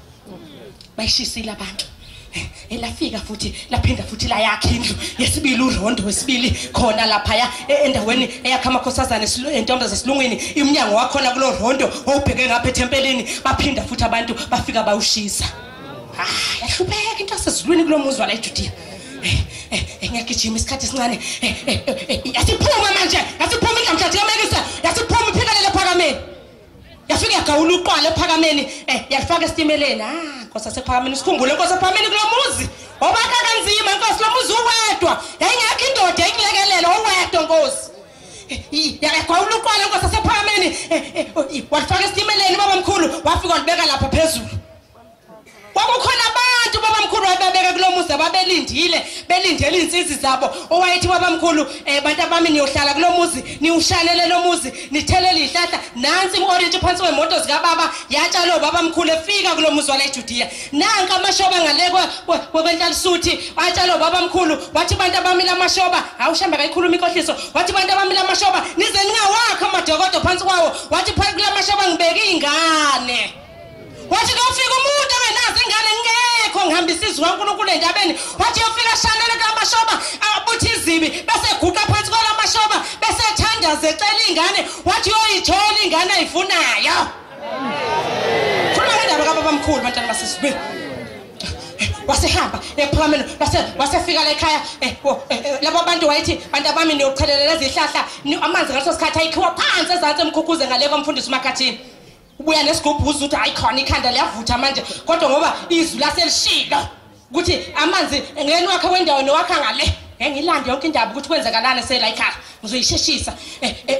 bayishisile abantu elafika futhi laphinda futhi la yakhe indlu yesibili urondo wesibili khona lapha endaweni eyakha amakhosazana entombi zasilungwini iminyango wakhona kulo rondo obheke ngapha ethempelini baphinda futhi abantu bafika bawushisa yahlupheka into yasezulwini kulo muzi wala eJudiya ngiyagijima isikhathi esincane yasiphuma manje yasiphuma indlamhlathi kamekisa yasiphuma iphikelele ephakameni yafika yagawula uqwala ephakameni yafaka esitimeleni Nkosi yasephakameni sikhumbule Nkosi ephakameni kulo muzi obakha kanzima Nkosi lo muzi uwedwa yayingekho indoda eyilekelela owedwa Nkosi yagawula uqwala Nkosi yasephakameni wafaka esitimeleni baba mkhulu wafika walibeka lapha phezulu kwakukhona abantu baba mkhulu ababeka kulo muzi belindele insizwe zabo owayethi baba mkhulu bantu abami niyohlala kulo muzi niushanele lo muzi nithelele ihlahla nansi imorange phansi kwemoto zika baba yatshalo baba mkhulu efika kulo muzi wala eJudiya nanka amashoba ngalekwe kwenhlansuthi atshalo baba mkhulu wathi bantu abami lamashoba awushamba kayikhuluma inkohliso wathi bantu abami lamashoba nize ningawakha amadokodo phansi kwawo wathi phakathi kulamashoba ngibeke ingane wathi kufika umuntu engenazi ingane ngekho ngihambisa izwi kaNkulunkulu endabeni wathi yofika shanele kamashoba abuthi izibi bese guqa phansi kwalamashoba bese thandaza ecela ingane wathi yoyithola ingane ayifunayo funa indaba kababa mkhulu bantwana basesibili wasehamba ephakameni wasefika la ekhaya labo bantu wayithi bantu abami niyochelelela izihlahla amanzi ngaso sikhathi ayikhiwa phansi ezantsi emkhukhuze ngale komfundisi uMakhathini ubuya nesigubhuza uthi ayikhona ikhanda liyavutha manje kodwa ngoba izwi laselishilo ukuthi amanzi ngene wakhe wendawo nowakha ngale ngilande yonke indaba ukuthi kwenzekalana sela ekhaya ngizoyisheshisa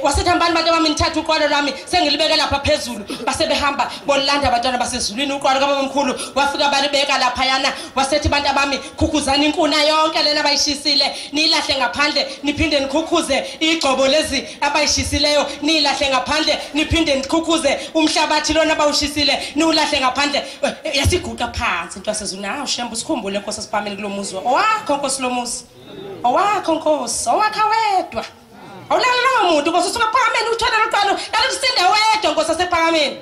wasethambani abantu abami nithatha uqwalo lami sengilibeke lapha phezulu basebehamba bolanda abantwana basezulwini uqwalo kababamkhulu wafika balibeka lapha yana wasethi abantu abami khukhuzana inkuna yonke lena abayishisile nilahle ngaphandle niphinde nikhukhuze igcobo lezi abayishisileyo nilahle ngaphandle niphinde nikhukhuze umhlabathi lona abawushisile niulahle ngaphandle yasiguqa phansi into yasezulwini hawu shembu sikhumbule Nkosi siphameni kulomuzi wakho Nkosi lomuzi owakho Nkosi owakha wedwa awulalo umuntu Nkosi usuka phameni uthola loqalo yalisinda wedwa Nkosi asephameni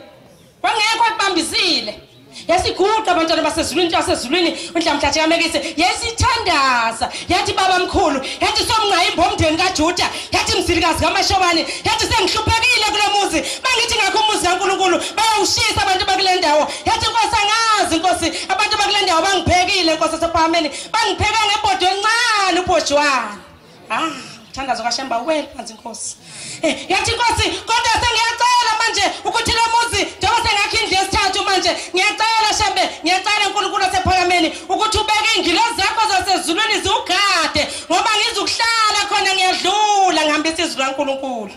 wangekho akubambisile yasiguqa abantwana basezulwini basezulwini mhlamhlathi yamekise yesithandaza yathi baba mkhulu yathi somngayimbo omndeni kaJuda yathi msilikazi kaMashobane yathi sengihluphekile kulomuzi mangithi ngakho umuzi kaNkulunkulu bayawushisa abantu bakule ndawo yathi Nkosi angazi Nkosi abantu bakule ndawo bangiphekile Nkosi asephameni bangipheka ngebhodo encane ubhojwana thandazo kaShemba wena phansi Nkosi yathi Nkosi kodwa sengiyacela manje ukuthi lo muzi njengoba sengakho indlu yesithathu manje ngiyacela Shembe ngiyacela uNkulunkulu asephakameni ukuthi ubeke ingilozi zakho zasezulwini ziwugade ngoba ngizukuhlala khona ngiyadlula ngihambisa izwi laNkulunkulu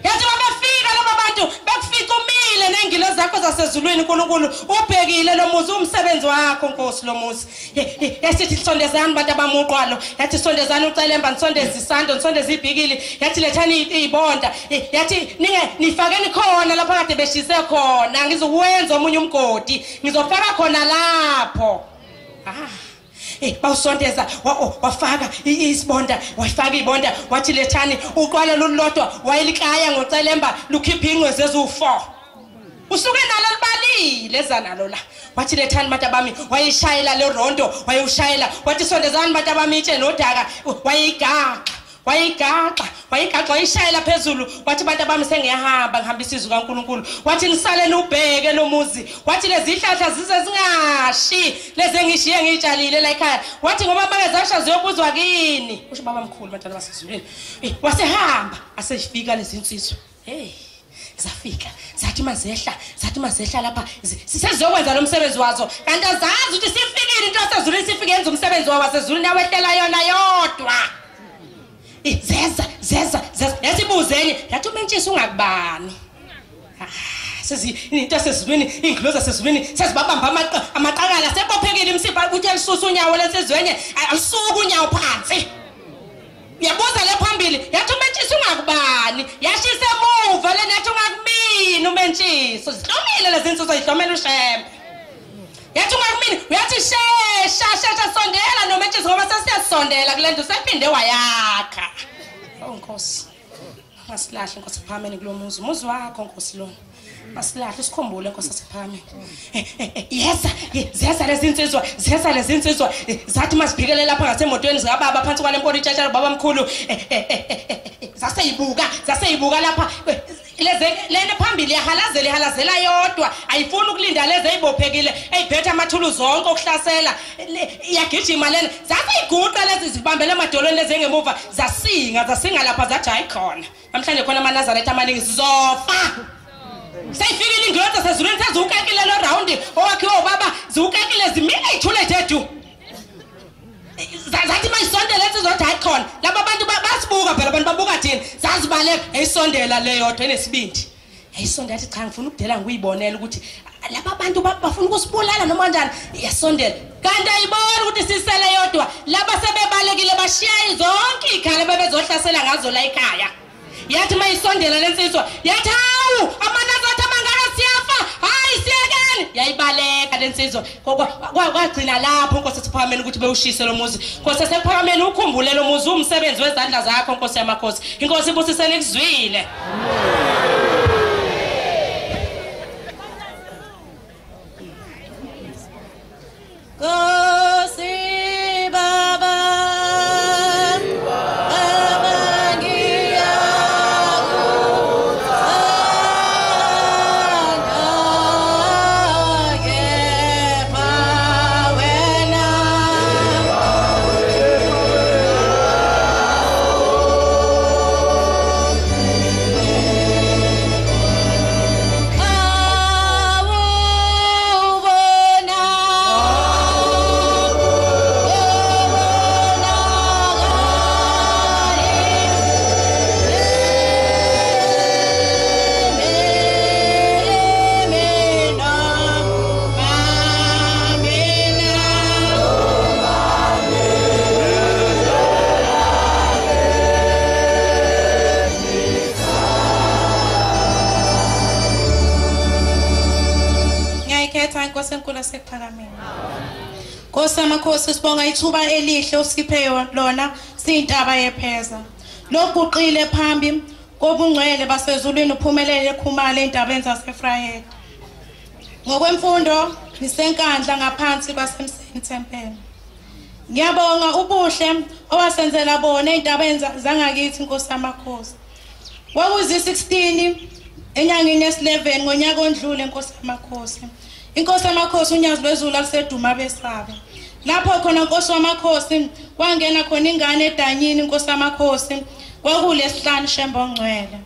yathi mabefika laba bantu bekufica umile nengilozi zakho zasezulwini uNkulunkulu ubhekile lo muzi umsebenzi wakho Nkosi lo muzi yasithi sondezani bantu abamuqwalo yathi sondezani ucelemba nisondeze isando nisondeze ibhikili yathi lethani izibonda yathi nifakeni khona lapha kade beshise khona ngizowenza omunye umgodi ngizofaka khona lapho bawusondeza wafaka isibonda wafaka ibonda wathi lethani uqwala lolodwa wayelikaya ngocelemba lukhipha ingcwezi ezu4 usuke nalo libalile ezanalo la wathi lethani bantu abami wayishayela le rondo wayushayela wathi sondezani bantu abami itshe nodaka wayigaqa wayishayela phezulu wathi bantu abami sengiyahamba ngihambisa izwi kaNkulunkulu wathi nisaleni ubheke lo muzi wathi lezi hlahla zize zingashi lezi engishiye ngitshalile la ekhaya wathi ngoba makezasha ziyobuzwa kini usho baba mkhulu bantwana basezulwini wasehamba asefika lezi insizwa zafika zathi mazehla lapha sisezokwenza lo msebenzi wazo kanti azazi ukuthi sifikile into yasezulwini sifike yenza umsebenzi wasezulwini awehlela yona yodwa zeza yasibuzeni yathi umentshisi ungakubani into yasezulwini ingilozi zasezulwini sezibabamba amaqakala sepophekile imsipha ukuthi alisusa unyawo lensizwenye alisuka unyawo phansi yabuza le phambili yathi umentshisi ungakubani yashisa emuva lena yathi ungakumini umentshisi zihlomile lezi insizwa zihlomela uShembe yathi ungakumini uyathi shesha sondela nomentshisi ngoba sesiyasondela kule nto sephinde wayakha Nkosi masilahle Nkosi phameni kulomuzi wakho Nkosi lona masilahle sikhumbule Nkosi asephameni ziyeza lezi insizwa zathi masibhikele lapha ngasemotweni zikababa phansi kwalempolo itshasha baba mkhulu zaseyibuka lapha lena phambili yahalazela yodwa ayifuni ukulinda lezi ezibophekile eziphethe amathuluzi zonke okuhlasela iyagijima lena zaseyiguqa lezi zibambele emadolweni lezi engemuva zasinga lapha zathi ayikhona namhlanje khona amaNazaretha amaningi sizofa seyifikile ingilozi zasezulwini sezukekile lo round owakhiwe ubaba ziwukekile zimile ithule thethu zathi mayisondela ezizothi ayikhona laba abantu basibuka phela abantu babuka thina zazibaleka eyisondela le yodwa enesibindi yayisondela yathi cha ngifuna ukudela ngiyibonela ukuthi laba abantu bafuna ukusibulala noma kanjani yasondela kanti ayibona ukuthi sisele yodwa laba sebebalekile bashiya zonke ikhaya bebezohlasela ngazo la ekhaya yathi mayisondela lensizwa yathi hawu amanazatha mangaka siyafa hayi siyekeni yayibaleka lensizwa kwagcina lapho Nkosi asephakameni ukuthi bewushise lo muzi Nkosi asephakameni ukhumbule lo muzi umsebenzi wezandla zakho Nkosi yamakhosi inkosi ibusisene kuzwile Nkosi baba lasekuphakameni. Nkosi amakhosi sibonga ithuba elihle osiphe lona siyintaba yepheza. Lokuqile phambi kobungcwele basezulwini uphumelele ekhumala endabeni zaseFrayhead. Ngokwemfundo nisenkandla ngaphansi kwasemseni tempele. Ngiyabonga ubuhle owasenzela bona endabeni zangakithi Nkosi amakhosi. Kwakuzi 16 enyangeni yesi11 ngonyaka ondlule Nkosi amakhosi. Inkosi amakhosi unyazi lwezulu akuseduma besabe. Lapho khona Nkosi amakhosi wangena khona ingane edanyini Nkosi amakhosi kwakulesihlanu shembongcwele.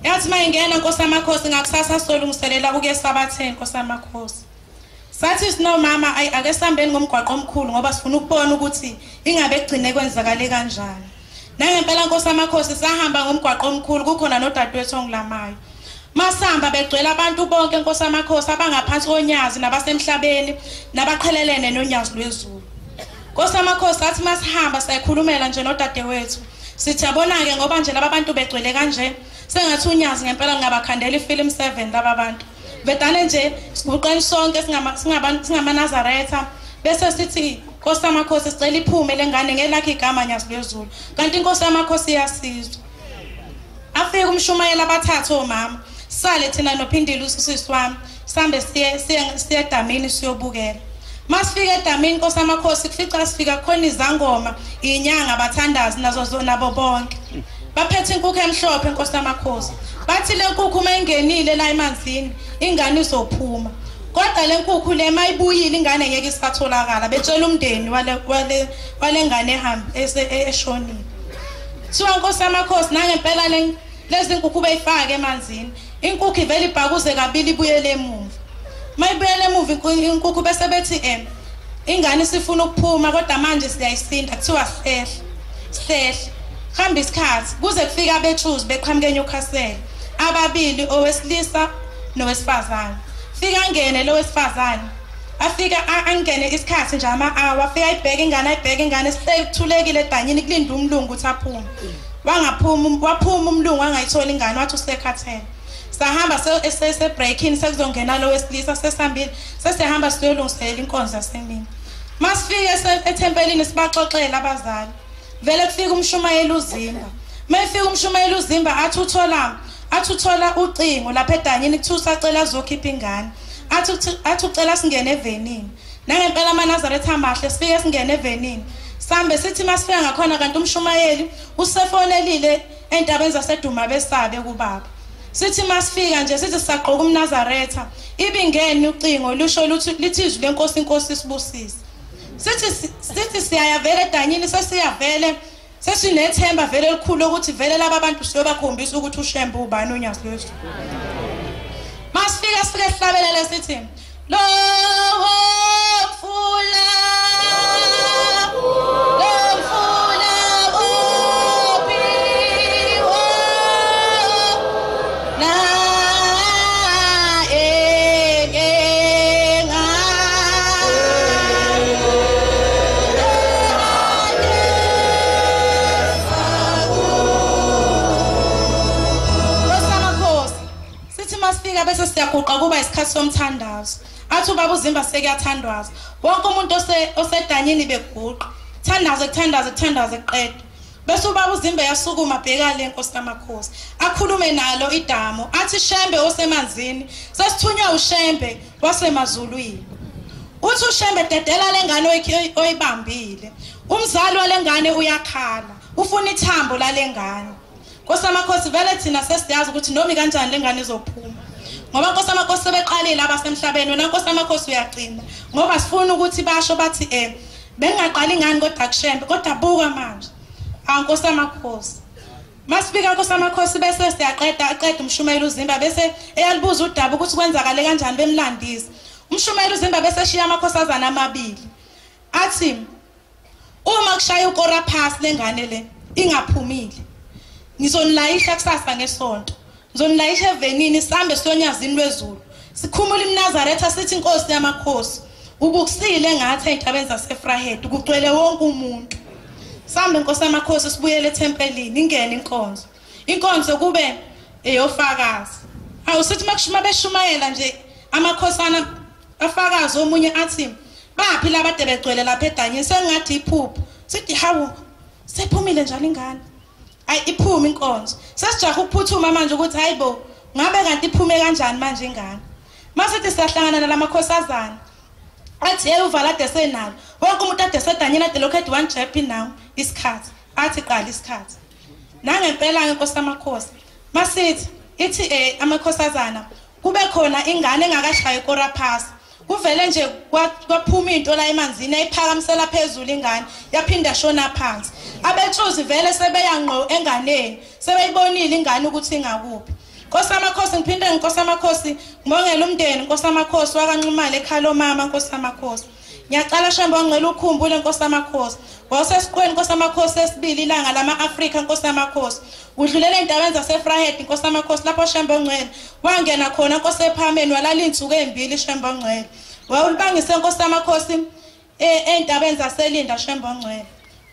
Yathi mayingena Nkosi amakhosi ngakusasa solungiselela ukuya esabatheni Nkosi amakhosi. Sathi sino mama ake sambeni ngomgwaqo omkhulu ngoba sifuna ukubona ukuthi ingabe egcine kwenzakale kanjani. Nangempela Nkosi amakhosi sahamba ngomgwaqo omkhulu kukhona nodadewethu ongilamayo. Masamba begcwele abantu bonke Nkosi amakhosi abangaphansi konyazi nabasemhlabeni nabaqhelelene nonyazi lwezulu. Nkosi amakhosi athi masihamba sayikhulumela nje nodadewethu. Sithi yabona ke ngoba nje laba bantu begcwele kanje sengathi unyazi ngempela ngingabakhandela ifilm 7 laba bantu. Vedane nje sibuqeni sonke singamaNazaretha bese sithi Nkosi amakhosi sicela iphume lengane ngelakhe igama nyazi lwezulu. Kanti Nkosi amakhosi iyasizwa. Afika umshumayela abathathu omama. Sale thina nophindile usisi wami sambe siye edamini siyobukela. Masifika edamini Nkosi amakhosi kufica sifika khona izangoma inyanga abathandazi nazo zona bonke. Baphethe inkukhu emhlophe Nkosi amakhosi. Bathi le nkukhu mayingenile la emanzini ingane izophuma. Kodwa le nkukhu le mayibuyile ingane ngeke isatholakala. Betshela umndeni wale ngane ehambe eshonile. Thiwa Nkosi amakhosi nangempela lezi nkukhu beyifaka emanzini. Inkukhu ivele ibhakuze kabili ibuyele emuva. Mayibuyele emuva inkukhu bese bethi ingane sifuna ukuphuma kodwa manje siyayisinda kuthiwa sehle. Hamba isikhathi kuze kufika abethuzi beqhamuke eNewcastle. Ababili owesilisa nowesifazane. Fika ngene lo wesifazane. Afika angene isikhathi nje ama-hour afika ayibheka ingane sekuthulekile edanyini kulinda umlungu ukuthi aphume. Waphuma umlungu angayithola ingane wathi usekhathele. Sahamba breaking sekuzongena lo wesilisa sesihambile sesihamba siyolungiselela inkonzo yasemini. Masifike ethempelini sibaxoxela abazali. Vele kufika umshumayeli uzimba. Mayifika umshumayeli uzimba athi uthola ucingo lapha edanyini kuthi usacela azokhipha ingane. Athi ucela singene evenini. Nangempela amaNazaretha amahle sifike singene evenini. Sambe sithi masifika ngakhona kanti umshumayeli usefonelile endabeni zaseduma besabe kubaba. Sithi masifika nje sithi saqoqa umNazaretha ibingene ucingo lusho lithi izwi lenkosi inkosi sibusise. Sithi siyaya vele edanyini sesiyavele sesinethemba vele elikhulu ukuthi vele laba bantu siyobakhombisa ukuthi ushembe ubani onyazi lwezulu. Masifika sihlabelele sithi lo mfula bese siyaguqa kuba isikhathi somthandazo. Athi ubaba uzimba sekuyathandwaza. Wonke umuntu osedanyini beguqa. Thandaze qeda. Bese ubaba uzimba yasukuma bheka le Nkosi amakhosi. Akhulume nalo idamo. Athi shembe osemanzini. Sesithunywa ushembe wasemazulwini. Uthi ushembe dedela lengane oyibambile. Umzali walengane uyakhala. Ufuna ithambo lalengane. Nkosi amakhosi vele thina sesiyazi ukuthi noma kanjani lengane izophuma. Ngoba Nkosi amakhosi sebeqalile abasemhlabeni wena Nkosi amakhosi uyaqina. Ngoba sifuna ukuthi basho bathi bengaqali ingane kodwa kushembe kodwa buka manje. Nkosi amakhosi. Masifika Nkosi amakhosi bese siyaqeda umshumayeli uzimba bese eyalibuza udaba ukuthi kwenzakale kanjani bemlandisa. Umshumayeli uzimba bese eshiya amakhosazana amabili. Athi uma kushaya ukora phasi lengane le ingaphumile. Ngizonilayisha kusasa ngesonto. Ngizonilayisha evenini sambe siyonyazini lwezulu. Sikhumula iNazaretha sithi Nkosi yamakhosi. Ubukusile ngathi endabeni zaseFrayhead kugcwele wonke umuntu. Sambe Nkosi amakhosi sibuyele etempelini ingene inkonzo. Inkonzo kube eyofakazi. Awusithi makushumayela nje amakhosana afakazi omunye athi baphi labade begcwele lapha edanyeni sengathi iphupho sithi hawu sephumile njalo ingane ayi iphuma inkonzo sesijaha ukuphuthuma manje ukuthi hayibo ngabe kanti iphume kanjani manje ingane masithi siyahlangana nalamakhosazana athi uvala ade senalo wonke umuntu ade sedanyeni ade lokho edi one jep now isikhathi athi qala isikhathi nangempela ngenkosi amakhosi masithi ithi amakhosazana kube khona ingane engakashaya ikora pass kuvele nje kwaphuma into la emanzini eyiphakamisela phezulu ingane yaphinda shona phansi abethuzi vele sebeyangqo enganeni sebeyibonile ingane ukuthi ingakuphi Nkosi amakhosi ngiphinde nkosi amakhosi ngibongela umndeni nkosi amakhosi wakanxumala ekhalo mama nkosi amakhosi ngiyacala shembo ngicela ukukhumbule nkosi amakhosi wasesiqweni nkosi amakhosi esibili ilanga lama Africa nkosi amakhosi udlulela endaweni zaseFrahed nkosi amakhosi lapho shembo ngcwele wangena khona nkosi ephameni walala insuku ezimbili shembo ngcwele wawulibangise nkosi amakhosi endaweni zaselinda shembo ngcwele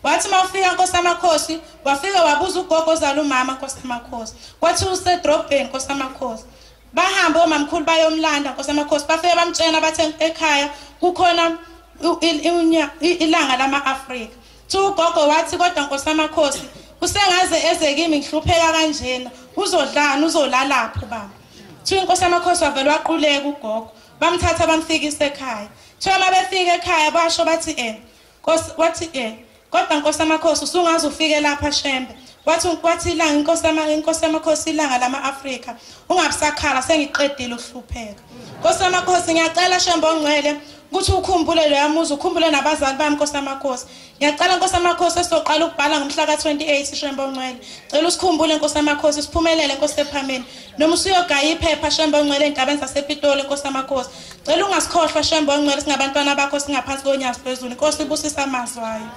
wathi mawufika nkosi amakhosi wafika wabuza ugogo zalo umama nkosi amakhosi kwathi usedrobheni nkosi amakhosi bahamba omamkhulu bayomlanda nkosi amakhosi bafike bamtshena bathe ekhaya kukhona ilanga lama Africa ugogo wathi kodwa nkosi amakhosi usengaze eze kimi ngihlupheka kanjena uzodlana uzolalapho baba inkosi amakhosi wavela waquleka ugogo bamthatha bamfikisa ekhaya thoma befika ekhaya basho bathi nkosi wathi kodwa nkosi amakhosi usungaze ufike lapha shembe wathi ilanga inkosi amakhosi ilanga lama Africa ungabusakhala sengiqedile ukuhlupheka nkosi amakhosi ngiyacela shembe ongcwele ukuthi ukhumbule lo yamuzi ukhumbule nabazali bami nkosi amakhosi ngiyacela nkosi amakhosi esizoqala ukubhala ngomhla ka28 shembe ongcwele cela usikhumbule nkosi amakhosi siphumelele nkosi ephameni noma usuyogaya iphepha shembe ongcwele endabeni zasePitoli nkosi amakhosi cela ungasikhohlwa shembe ongcwele singabantwana bakho singaphansi konyazi phezulu inkosi ibusisa amazwi ayo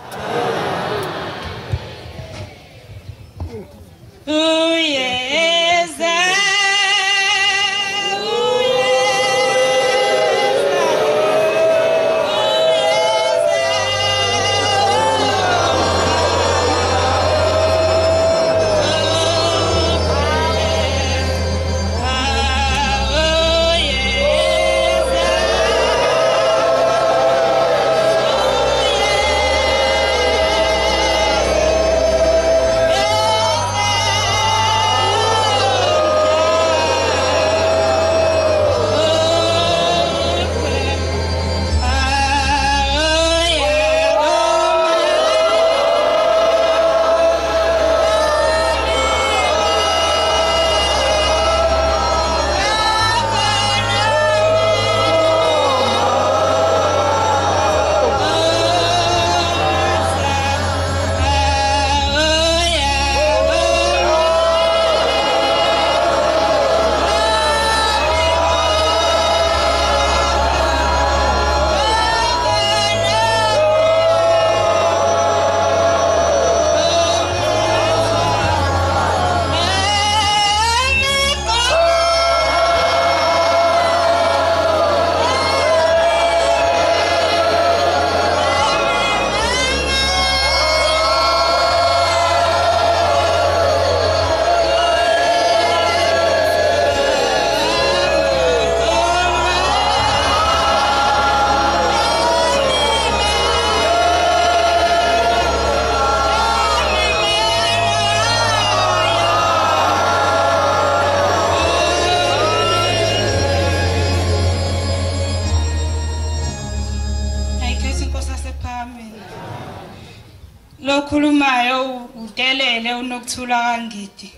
Lokhulumayo udelele unokuthula kangidi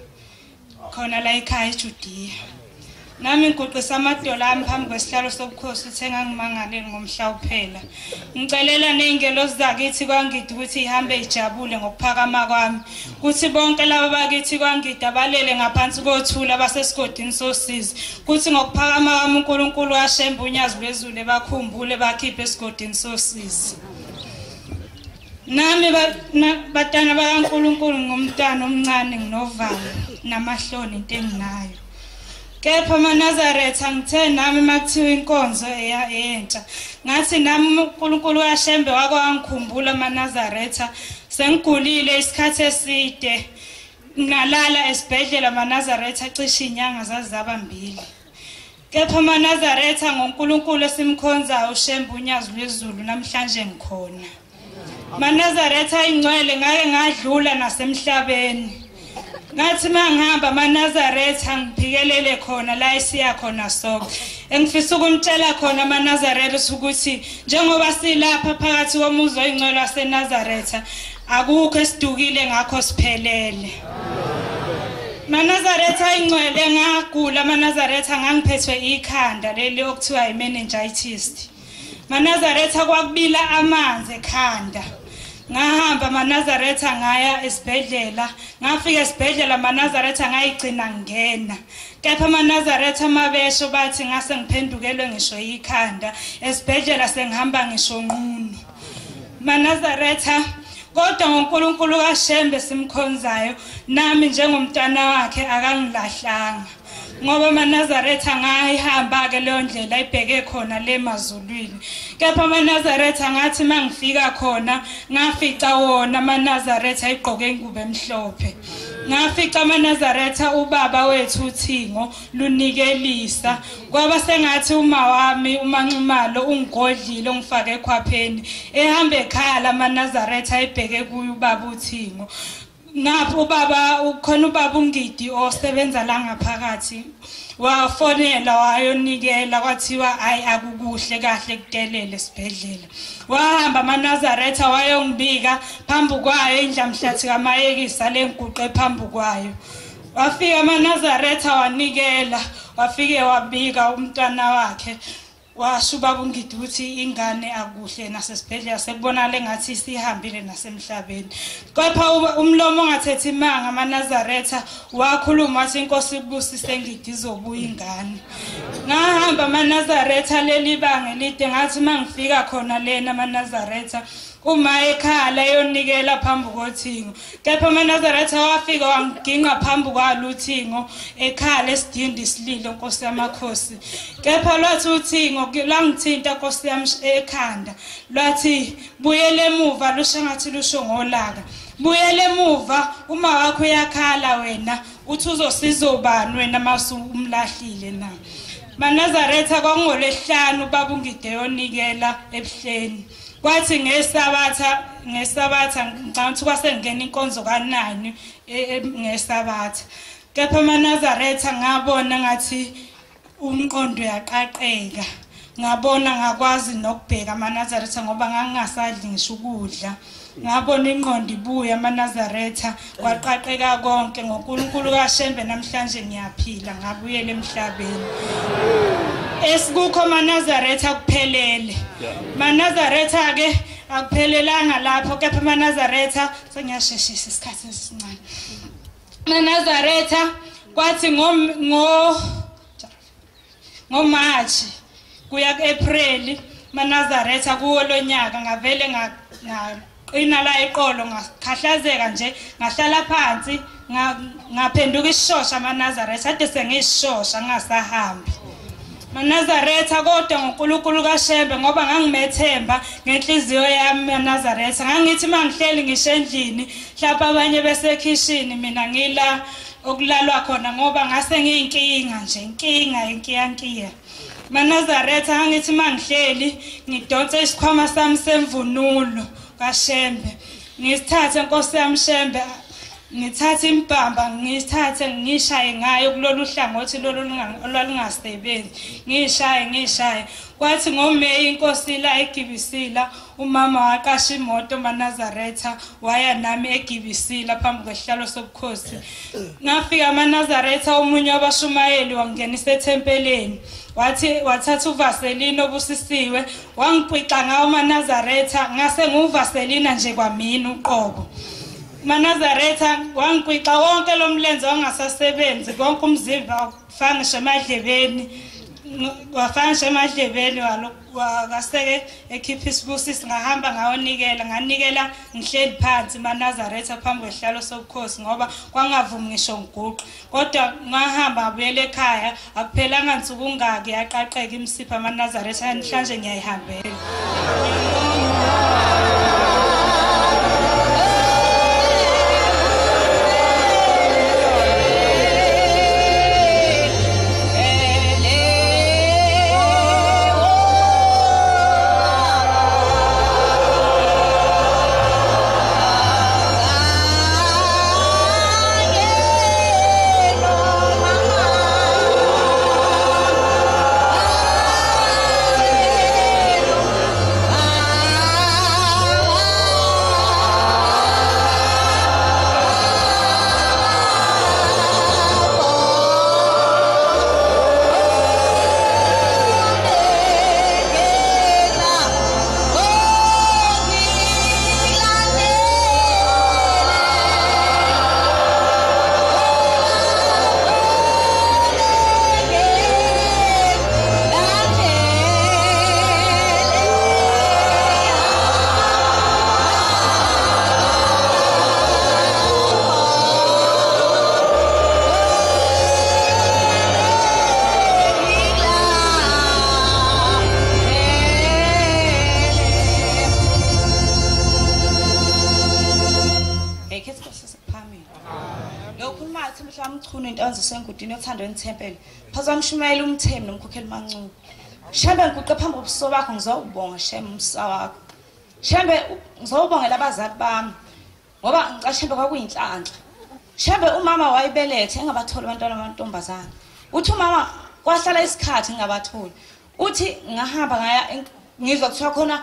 khona la ekhaya eJudiya nami ngigoqisa amadola ami phambi kwesihlalo sobukhosi uthe ngangimangaleli ngomhla uphela ngicelela nezingelosi zakithi kwangidi ukuthi ihambe ijabule ngokuphakama kwami kuthi bonke laba bakithi kwangidi abalele ngaphansi kothula basesigodini sosizi kuthi ngokuphakama kwami uNkulunkulu washemba unyazi lwezulu bakhumbule bakhiphe esigodini sosizi nami batana bakaNkulunkulu ngumntana omncane nginovalo namahloni into enginayo kepha amaNazaretha ngithe nami makuthiwa inkonzo entsha ngathi nami uNkulunkulu washembe wakwangikhumbula amaNazaretha sengigulile isikhathi eside ngalala esibhedlela amaNazaretha cishe inyanga zazaba 2 kepha amaNazaretha ngoNkulunkulu esimkhonzayo uShembe unyazi lwezulu namhlanje ngikhona. amaNazaretha ingcwele ngake ngadlula nasemhlabeni. Ngathi mangihamba amaNazaretha ngiphikelele khona la esiya khona sonke. Engifisa ukumtshela khona amaNazaretha ukuthi njengoba silapha phakathi komuzi oyingcwele waseNazaretha akukho esidukile ngakho siphelele. amaNazaretha ingcwele ngagula amaNazaretha ngangiphethwe ikhanda leli okuthiwa imeningitis. amaNazaretha kwakubila amanzi ekhanda. Ngahamba amaNazaretha ngaya esibhedlela. Ngafika esibhedlela amaNazaretha ngayigcina ngena. Kepha amaNazaretha amabesho bathi ngase ngiphendukelwe ngisho ikhanda. Esibhedlela sengihamba ngisho nqunu. amaNazaretha kodwa ngoNkulunkulu kaShembe simkhonzayo nami njengomntwana wakhe akangilahlanga. Ngoba amaNazaretha ngayihamba ke leyo ndlela ibheke khona le mazulwini. Kepha amaNazaretha ngathi mangifika khona ngafica wona amaNazaretha ayigqoke ingubo emhlophe. Ngafica amaNazaretha ubaba wethu uThingo lunikelisa. Kwaba sengathi uma wami uManxumalo ungigodlile ungifake ekhwapheni. Ehamba ekhaya amaNazaretha ayibheke kuye ubaba uThingo. Ngapho ubaba ukhona ubaba uNgidi osebenza la ngaphakathi wafonela wayonikela kwathiwa ayi akukuhle kahle kutelele esibhedlela. Wahamba amaNazaretha wayongibika phambi kwayo indlamhlathi kaMayekisa lenguqe phambi kwayo. Wafika amaNazaretha wanikela wafike wabika umntwana wakhe. Washo ubaba uNgidi ukuthi ingane akuhle nasesibhedlela sekubonakala ngathi sihambile nasemhlabeni. Kepha umlomo ongathethi imanga amaNazaretha wakhuluma wathi inkosi ibusise Ngidi izobuya ingane. Ngahamba amaNazaretha leli banga elide ngathi mangifika khona lena amaNazaretha uma ekhala yonikela phambi koThingo. Kepha amaNazaretha wafika wangiginqa phambi kwalo uThingo ekhala esidindi isililo Nkosi yamakhosi. Kepha lwathi uThingo langithinta Nkosi yami ekhanda lwathi buyele emuva lusho ngathi lusho ngolaka. Buyele emuva uma wakho uyakhala wena uthi uzosiza ubani wena masu umlahlile na. amaNazaretha kwangolesihlanu ubaba uNgidi yonikela ebuhleni. Kwathi ngesabatha ngicabanga kwasengena inkonzo ka9 ngesabatha. Kepha amaNazaretha ngabona ngathi umqondo uyaqaqeka. Ngabona ngakwazi nokubheka amaNazaretha ngoba ngangingasadli ngisho ukudla. Ngabona inqondo ibuya amaNazaretha kwaqaqeka konke ngoNkulunkulu kaShembe namhlanje ngiyaphila ngabuyela emhlabeni. Esikukho amaNazaretha kuphelele. amaNazaretha ke akuphelelanga lapho kepha amaNazaretha sengiyasheshisa isikhathi esincane. amaNazaretha kwathi ngoMarch kuya kuApril amaNazaretha kuwo lonyaka ngavele ngaqina la eqolo ngakhahlazeka nje ngahlala phansi ngaphenduka isishosha amaNazaretha ade sengishosha ngingasahambi. amaNazaretha kodwa ngoNkulunkulu kaShembe ngoba ngangimethemba ngenhliziyo yami amaNazaretha ngangithi mangihleli ngishendlini mhlawumbe abanye besekhishini mina ngila okulalwa khona ngoba ngase ngiyinkinga nje inkinga. amaNazaretha ngangithi mangihleli ngidonse isikhwama sami semvunulo kaShembe ngisithathe Nkosi yami Shembe ngithathe impamba ngithathe ngishaye ngayo kulolu hlangothi lolu olwalingasebenzi ngishaye kwathi ngoMeyi inkosi la eGibisila umama waqasha imoto amaNazaretha waya nami eGibisila phambi kwesihlalo sobukhosi. Ngafika amaNazaretha omunye wabashumayeli wangenisa ethempeleni wathatha uvaselini obusisiwe wangiphica ngawo amaNazaretha ngase nguvaselina nje kwamina uqobo. amaNazaretha wangiphica wonke lo mlenze wangasasebenzi konke umzimba wafanga emadlebeni wakaseke ekhipha isibusisi ngahamba nganikela ngihleli phansi amaNazaretha phambi kwesihlalo sobukhosi ngoba kwangavumi ngisho ngiguqe. Kodwa ngahamba ngabuyela ekhaya akuphelanga nsuku ngaki yaqaqeka imsipha amaNazaretha namhlanje ngiyayihambela. umchunu intanzi sengudini othando enithempele. Phaza umshumayela umthemi nomkhokheli mancubo. Shembe ngiguqe phambi kobuso bakho ngizowubonga Shembe umsa wakho. Shembe ngizowubongela abazali bami ngoba ngicashembe kwakuyinhlanhla. Shembe umama wayibelethe engabatholi abantwana amantombazana. Uthi umama kwahlala isikhathi ngabatholi. Uthi ngahamba ngaya ngizwa kuthiwa khona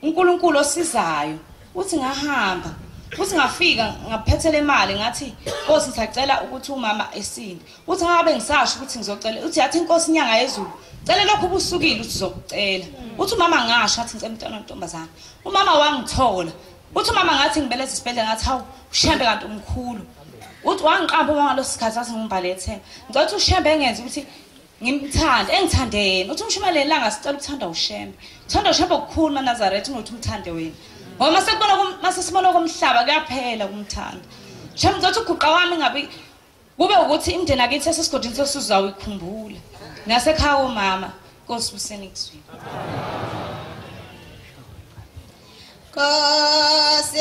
uNkulunkulu osizayo. Uthi ngahamba. Uthi ngafika ngaphethele imali ngathi Nkosi ngisacela ukuthi umama esinde. Uthi ngabe ngisasho ukuthi ngizocela. Uthi yathi Nkosi inyanga yezulu. Cela lokho ubusukile uthi uzokucela. Uthi umama ngasho athi ngicela umntwana ontombazana. Umama wangithola. Uthi umama ngathi ngibeleze isibhedlela ngathi hawu Shembe kanti umkhulu. Uthi wangiqamba uma ngalosikhathi athi ngimbale ethemba. Ngizothi uShembe engenze ukuthi ngimthande engithandeni. Uthi umshumayeli langa sicela ukuthanda uShembe. Thanda uShembe okukhulu maNazaretha ngokuthi umthande wena. Ngoba mase sibona komhlaba kuyaphela kumthanda. Shembe ngizothi uguqa wami ngabe kube ukuthi imndeni akithi esesigodini sosuzawo ikhumbula. Nasekhaya umama Nkosi buseni kuzwini. Nkosi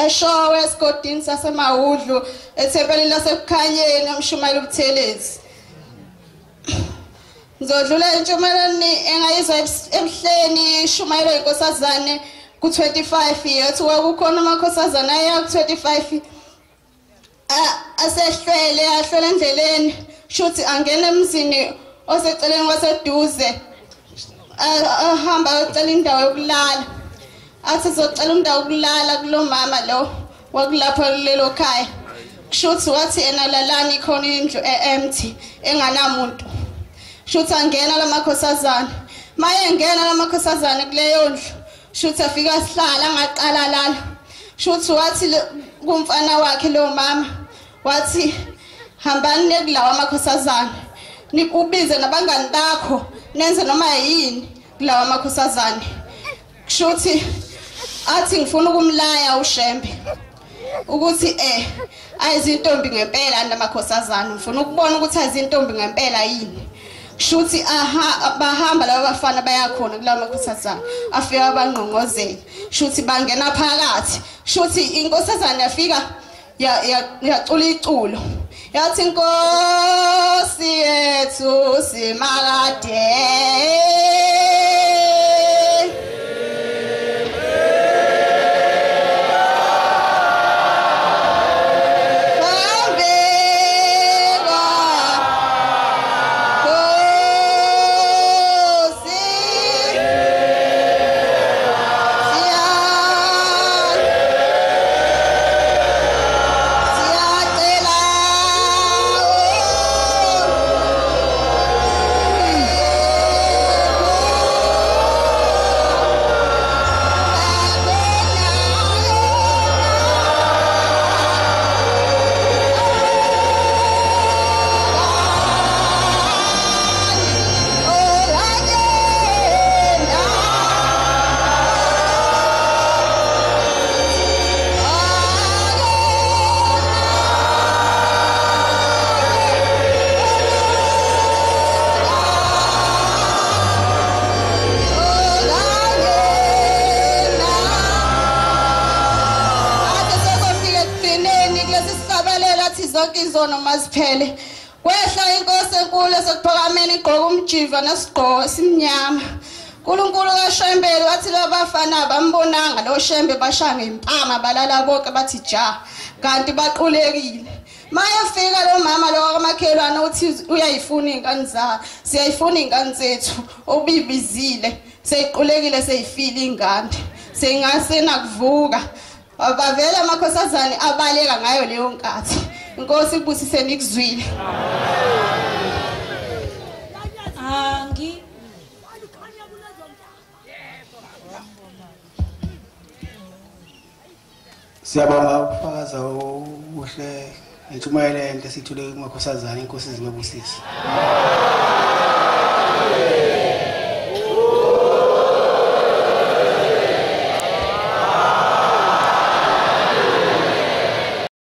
eshowe esigodini sasemahudlu ethempelini lasekukhanyeni umshumayeli ubuthelezi. Ngizodlula intshumayeleni engayizwa emhleni ishumayelo inkosazane ku25 years wakukhona amakhosazana aya ku25 asehlwele ahlole endleleni shuthi angena emzini oseceleni kwaseduze ahamba ucela indawo yokulala. Athi zocela indawo yokulala kulo mama lo wakulapha kulelo khaya. Kushuthi wathi ena lalani khona indlu empty enganamuntu. Shuthi angena lamakhosazana. Maye ngena lamakhosazana kuleyo ndlu. Shuthi afika sihlala ngaqala lala. Shuthi wathi kumfana wakhe lo mama wathi hambani nekulawa amakhosazana. Nikubize nabangani bakho nenze noma yini kulawa amakhosazana. Kushuthi athi ngifuna ukumlaya uShembe ukuthi ayizintombi ngempela namakhosazana ngifuna ukubona ukuthi ayizintombi ngempela yini. Kushuthi bahamba laba bafana bayakhona kulawa makhosazana afika abangqongozela shuthi bangena phakathi shuthi inkosazana yafika yacula iculo yathi Nkosi yethu simakade khona uMaziphele kwehla inkosi enkulu esekuphakameni igqoka umjiva nesigqoko esimnyama uNkulunkulu kaShembele wathi labafana bambonanga lo Shembe bashaya ngempama balala bonke bathi ja kanti baqulekile mayafika lo mama lo kamakhelwane uthi uyayifuna ingane zakhe siyayifuna ingane zethu ubibizile seyiqulekile seyifile ingane sengasena kuvuka bavela amakhosazana abaleka ngayo leyo nkathi inkosi ibusise nikuzwile Siyabonga ukufakaza uhle intshumayelo enhle sithule kumakhosazana inkosi zingabusisi